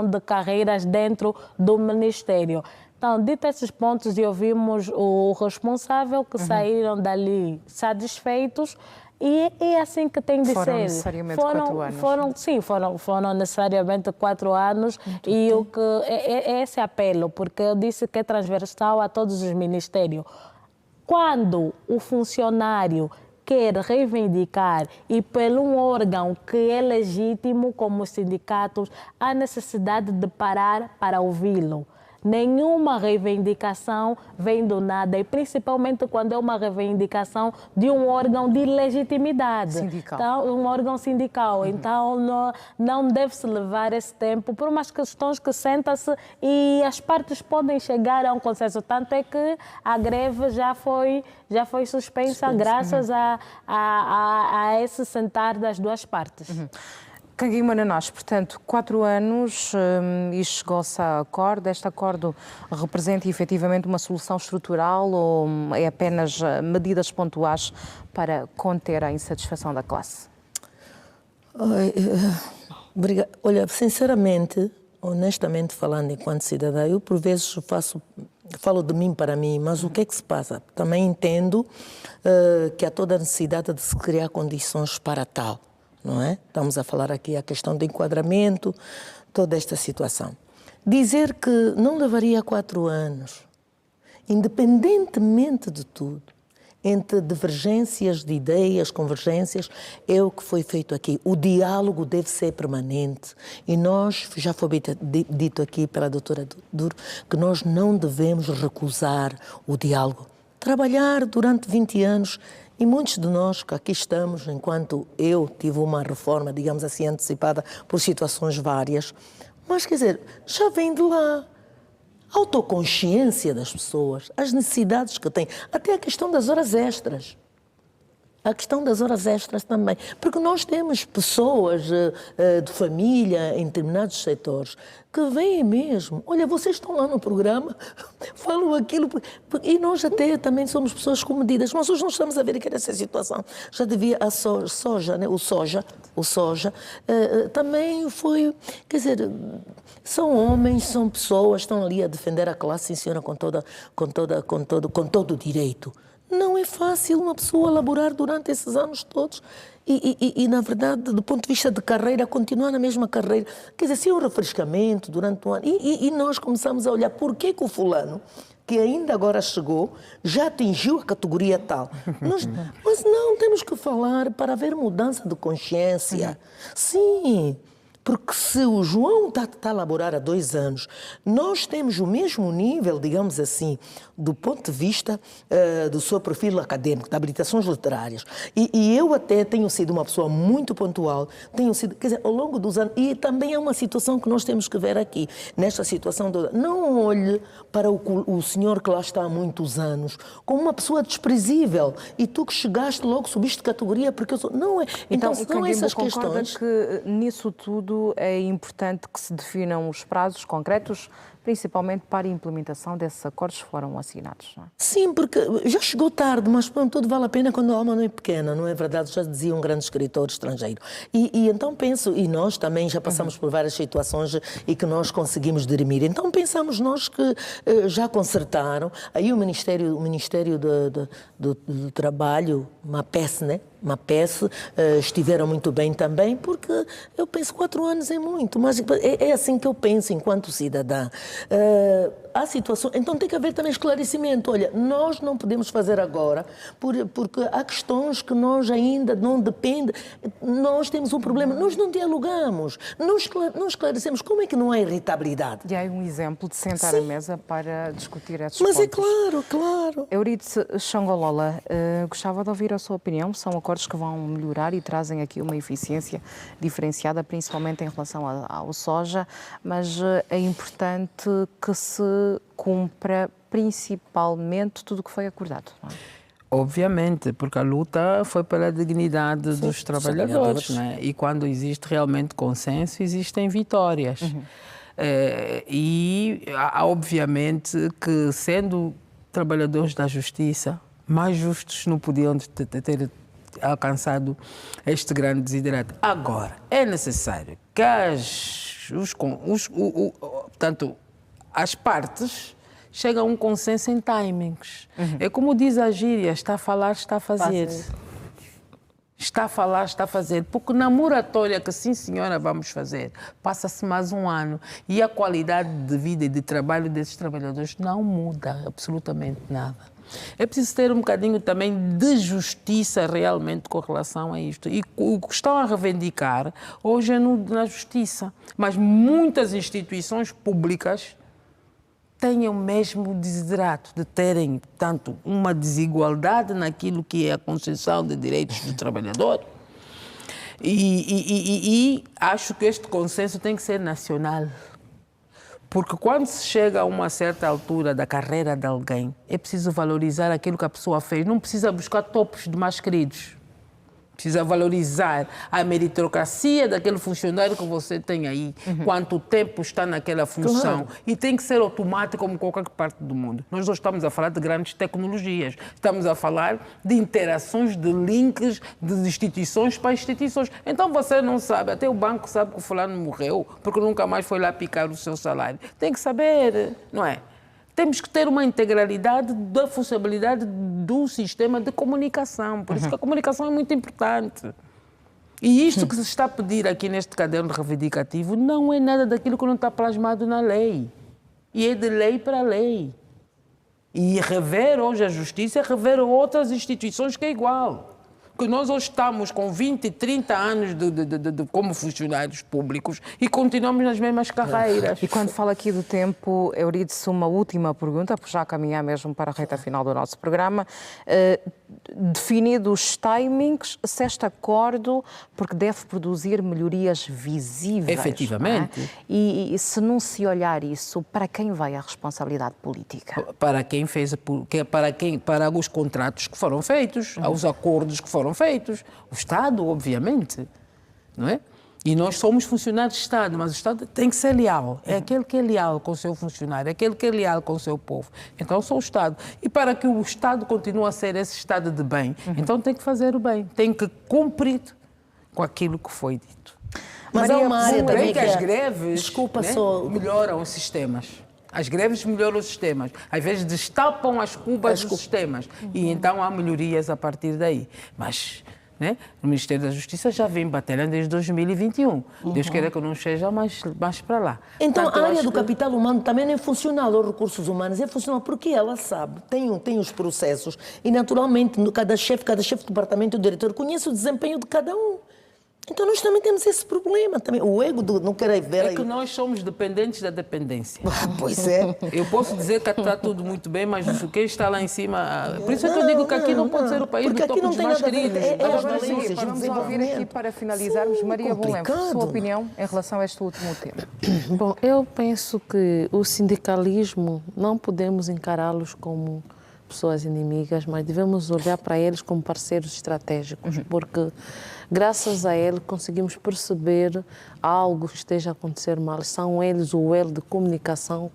de carreiras dentro do Ministério. Então, dito esses pontos, e ouvimos o responsável que saíram dali satisfeitos. E é assim que tem de ser. Foram necessariamente 4 anos. Foram necessariamente 4 anos. E o que é esse apelo, porque eu disse que é transversal a todos os ministérios. Quando o funcionário quer reivindicar e por um órgão que é legítimo, como os sindicatos, há necessidade de parar para ouvi-lo. Nenhuma reivindicação vem do nada, e principalmente quando é uma reivindicação de um órgão de legitimidade. Sindical. Então, um órgão sindical. Então, não deve-se levar esse tempo por umas questões que senta-se e as partes podem chegar a um consenso. Tanto é que a greve já foi suspensa graças a esse sentar das duas partes. Canguinho Mananás, portanto, 4 anos e chegou-se a acordo. Este acordo representa efetivamente uma solução estrutural ou é apenas medidas pontuais para conter a insatisfação da classe? Olha, sinceramente, honestamente falando, enquanto cidadã, eu por vezes falo de mim para mim, mas o que é que se passa? Também entendo que há toda a necessidade de se criar condições para tal. Não é? Estamos a falar aqui a questão de enquadramento, toda esta situação. Dizer que não levaria 4 anos, independentemente de tudo, entre divergências de ideias, convergências, é o que foi feito aqui. O diálogo deve ser permanente. E nós, já foi dito aqui pela doutora Duro, que nós não devemos recusar o diálogo. Trabalhar durante 20 anos. E muitos de nós que aqui estamos, enquanto eu tive uma reforma, digamos assim, antecipada por situações várias, mas quer dizer, já vem de lá. A autoconsciência das pessoas, as necessidades que têm, até a questão das horas extras. A questão das horas extras também. Porque nós temos pessoas de família em determinados setores que vêm mesmo. Olha, vocês estão lá no programa, falam aquilo. E nós até também somos pessoas comedidas. Mas hoje nós estamos a ver aqui nessa situação. Já devia a soja, né? o soja também foi... Quer dizer, são homens, são pessoas, estão ali a defender a classe, sim senhora, com todo o direito. Não é fácil uma pessoa laborar durante esses anos todos e, na verdade, do ponto de vista de carreira, continuar na mesma carreira. Quer dizer, sem um refrescamento durante um ano. E nós começamos a olhar por que o fulano, que ainda agora chegou, já atingiu a categoria tal. Mas não, temos que falar para haver mudança de consciência. Sim. Porque se o João está a laborar há 2 anos, nós temos o mesmo nível, digamos assim, do ponto de vista do seu perfil acadêmico, de habilitações literárias. E eu até tenho sido uma pessoa muito pontual, quer dizer, ao longo dos anos, e também é uma situação que nós temos que ver aqui, nesta situação, não olhe para o senhor que lá está há muitos anos como uma pessoa desprezível, e tu que chegaste logo subiste de categoria porque eu sou... Não é. Então são essas questões... que nisso tudo é importante que se definam os prazos concretos, principalmente para a implementação desses acordos que foram assinados, não é? Sim, porque já chegou tarde, mas tudo vale a pena quando a alma não é pequena, não é verdade? Já dizia um grande escritor estrangeiro. E então penso, e nós também já passamos por várias situações e que nós conseguimos dirimir. Então pensamos nós que já consertaram, aí o Ministério do Trabalho, MAPES, né? MAPES, estiveram muito bem também, porque eu penso 4 anos é muito, mas é assim que eu penso enquanto cidadã. há situações... Então tem que haver também esclarecimento. Olha, nós não podemos fazer agora, porque há questões que nós ainda não depende. Nós temos um problema, nós não dialogamos, não esclarecemos. Como é que não há irritabilidade? E há um exemplo de sentar à mesa para discutir esses Mas pontos. é claro, claro. Euridice Xangolola, gostava de ouvir a sua opinião. São acordos que vão melhorar e trazem aqui uma eficiência diferenciada, principalmente em relação ao soja, mas é importante que se cumpra principalmente tudo o que foi acordado. Não é? Obviamente, porque a luta foi pela dignidade dos trabalhadores, né? E quando existe realmente consenso, existem vitórias. E obviamente que, sendo trabalhadores da justiça, mais justos não podiam ter alcançado este grande desiderato. Agora, é necessário que portanto, as partes cheguem a um consenso em timings. É como diz a gíria, está a falar, está a fazer. Está a falar, está a fazer. Porque na moratória que sim, senhora, vamos fazer, passa-se mais um ano e a qualidade de vida e de trabalho desses trabalhadores não muda absolutamente nada. É preciso ter um bocadinho também de justiça realmente com relação a isto. E o que estão a reivindicar hoje é na justiça. Mas muitas instituições públicas têm o mesmo desiderato de terem, tanto uma desigualdade naquilo que é a concessão de direitos do trabalhador e acho que este consenso tem que ser nacional. Porque quando se chega a uma certa altura da carreira de alguém, é preciso valorizar aquilo que a pessoa fez. Não precisa buscar topos de mais queridos. Precisa valorizar a meritocracia daquele funcionário que você tem aí, quanto tempo está naquela função. Claro. E tem que ser automático como qualquer parte do mundo. Nós não estamos a falar de grandes tecnologias, estamos a falar de interações, de links de instituições para instituições. Então você não sabe, até o banco sabe que o fulano morreu, porque nunca mais foi lá picar o seu salário. Tem que saber, não é? Temos que ter uma integralidade da funcionalidade do sistema de comunicação. Por isso que a comunicação é muito importante. E isto que se está a pedir aqui neste caderno reivindicativo não é nada daquilo que não está plasmado na lei. E é de lei para lei. E rever hoje a justiça é rever outras instituições que é igual. Porque nós hoje estamos com 20, 30 anos como funcionários públicos e continuamos nas mesmas carreiras. E quando fala aqui do tempo, Euridice, uma última pergunta, por já caminhar mesmo para a reta final do nosso programa. Definidos os timings, se este acordo, porque deve produzir melhorias visíveis. Efetivamente. Não é? E se não se olhar isso, para quem vai a responsabilidade política? Para quem fez, para os contratos que foram feitos, aos acordos que foram feitos. O Estado, obviamente, não é? E nós somos funcionários de Estado, mas o Estado tem que ser leal. É aquele que é leal com o seu funcionário, é aquele que é leal com o seu povo. Então, sou o Estado. E para que o Estado continue a ser esse Estado de bem, então tem que fazer o bem, tem que cumprir com aquilo que foi dito. Mas há uma área também que as greves melhoram os sistemas. As greves melhoram os sistemas. Às vezes destapam as cubas dos sistemas. E então há melhorias a partir daí. Mas o Ministério da Justiça já vem batalhando desde 2021. Deus queira que não seja mais para lá. Então, a área do capital humano também não é funcional, os recursos humanos é funcional, porque ela sabe, tem os processos e, naturalmente, cada chefe de departamento, o diretor, conhece o desempenho de cada um. Então nós também temos esse problema. Também. O ego do não querer ver... É que nós somos dependentes da dependência. Pois é. Eu posso dizer que está tudo muito bem, mas quem está lá em cima... Por isso é que eu digo que aqui não pode ser o país do topo dos mais queridos. Vamos ouvir aqui para finalizarmos. Maria Boulem, sua opinião em relação a este último tema? Bom, eu penso que o sindicalismo não podemos encará-los como pessoas inimigas, mas devemos olhar para eles como parceiros estratégicos, porque graças a ele conseguimos perceber algo que esteja a acontecer mal. São eles o elo de comunicação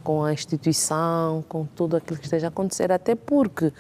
com a instituição, com tudo aquilo que esteja a acontecer, até porque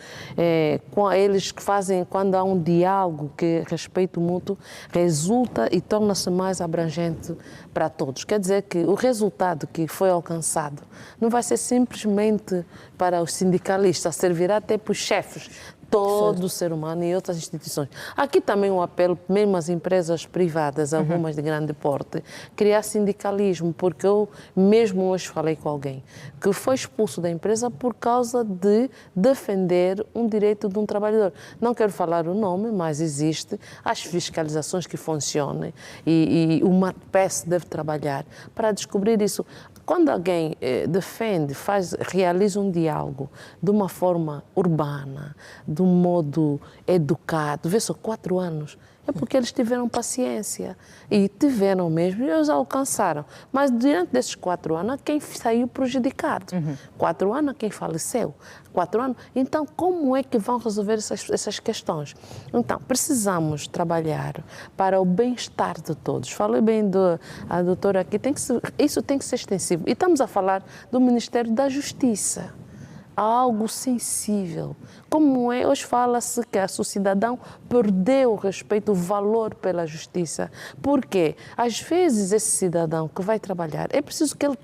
eles que fazem, quando há um diálogo que respeito mútuo, resulta e torna-se mais abrangente para todos. Quer dizer que o resultado que foi alcançado não vai ser simplesmente para os sindicalistas, servirá até para os chefes todo ser humano e outras instituições. Aqui também um apelo, mesmo às empresas privadas, algumas de grande porte, criar sindicalismo, porque eu mesmo hoje falei com alguém que foi expulso da empresa por causa de defender um direito de um trabalhador. Não quero falar o nome, mas existe as fiscalizações que funcionem e o MATPES deve trabalhar para descobrir isso. Quando alguém defende, realiza um diálogo de uma forma urbana, de um modo educado, vê só 4 anos, é porque eles tiveram paciência e tiveram mesmo e eles alcançaram. Mas durante desses 4 anos, quem saiu prejudicado? 4 anos, quem faleceu? 4 anos. Então, como é que vão resolver essas questões? Então, precisamos trabalhar para o bem-estar de todos. Falei bem a doutora aqui, isso tem que ser extensivo. E estamos a falar do Ministério da Justiça. Algo sensível. Como é, hoje fala-se que o cidadão perdeu o respeito, o valor pela justiça. Porque, às vezes, esse cidadão que vai trabalhar, é preciso que ele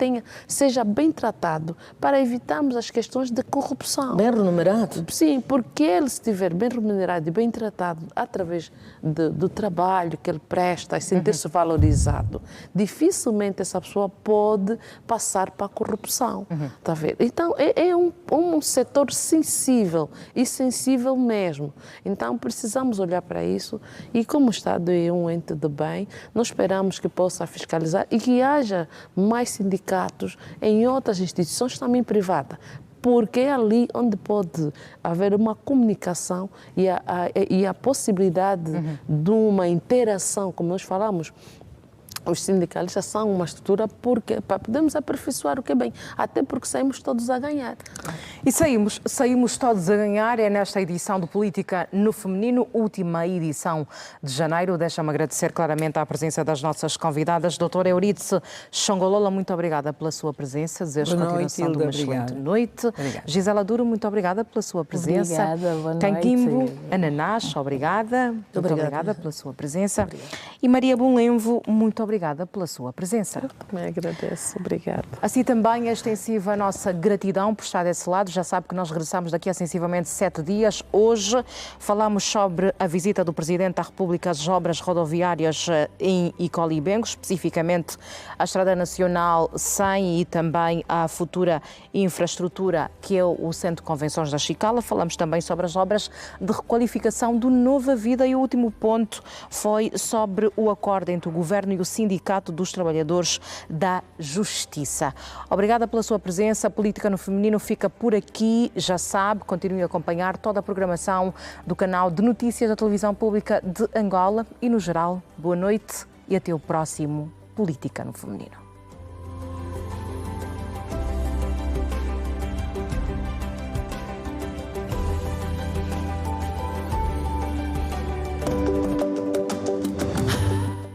seja bem tratado para evitarmos as questões de corrupção. Bem remunerado? Sim, porque ele estiver bem remunerado e bem tratado através do trabalho que ele presta e sentir-se valorizado, dificilmente essa pessoa pode passar para a corrupção. Está a ver? Então, é um setor sensível e sensível mesmo. Então, precisamos olhar para isso e, como o Estado é um ente de bem, nós esperamos que possa fiscalizar e que haja mais sindicatos em outras instituições também privadas, porque é ali onde pode haver uma comunicação e a possibilidade de uma interação, como nós falamos. Os sindicalistas são uma estrutura para podermos aperfeiçoar o que é bem, até porque saímos todos a ganhar. E saímos todos a ganhar, é nesta edição do Política no Feminino, última edição de janeiro. Deixa-me agradecer claramente a presença das nossas convidadas. Doutora Euridice Xongolola, muito obrigada pela sua presença. Desejo continuação de uma excelente noite. Obrigada. Gisela Duro, muito obrigada pela sua presença. Obrigada, boa noite. Canquimbo Ananás, obrigada. Muito obrigada pela sua presença. E Maria Bonlenvo, muito obrigada pela sua presença. Me agradeço, obrigada. Assim também é extensiva a nossa gratidão por estar desse lado. Já sabe que nós regressamos daqui a sensivelmente 7 dias. Hoje falamos sobre a visita do Presidente da República às obras rodoviárias em Icolibengo, especificamente a Estrada Nacional 100 e também a futura infraestrutura que é o Centro de Convenções da Chicala. Falamos também sobre as obras de requalificação do Nova Vida e o último ponto foi sobre o acordo entre o Governo e o Sindicato dos Trabalhadores da Justiça. Obrigada pela sua presença. A Política no Feminino fica por aqui. Já sabe, continue a acompanhar toda a programação do canal de notícias da Televisão Pública de Angola e, no geral, boa noite e até o próximo Política no Feminino.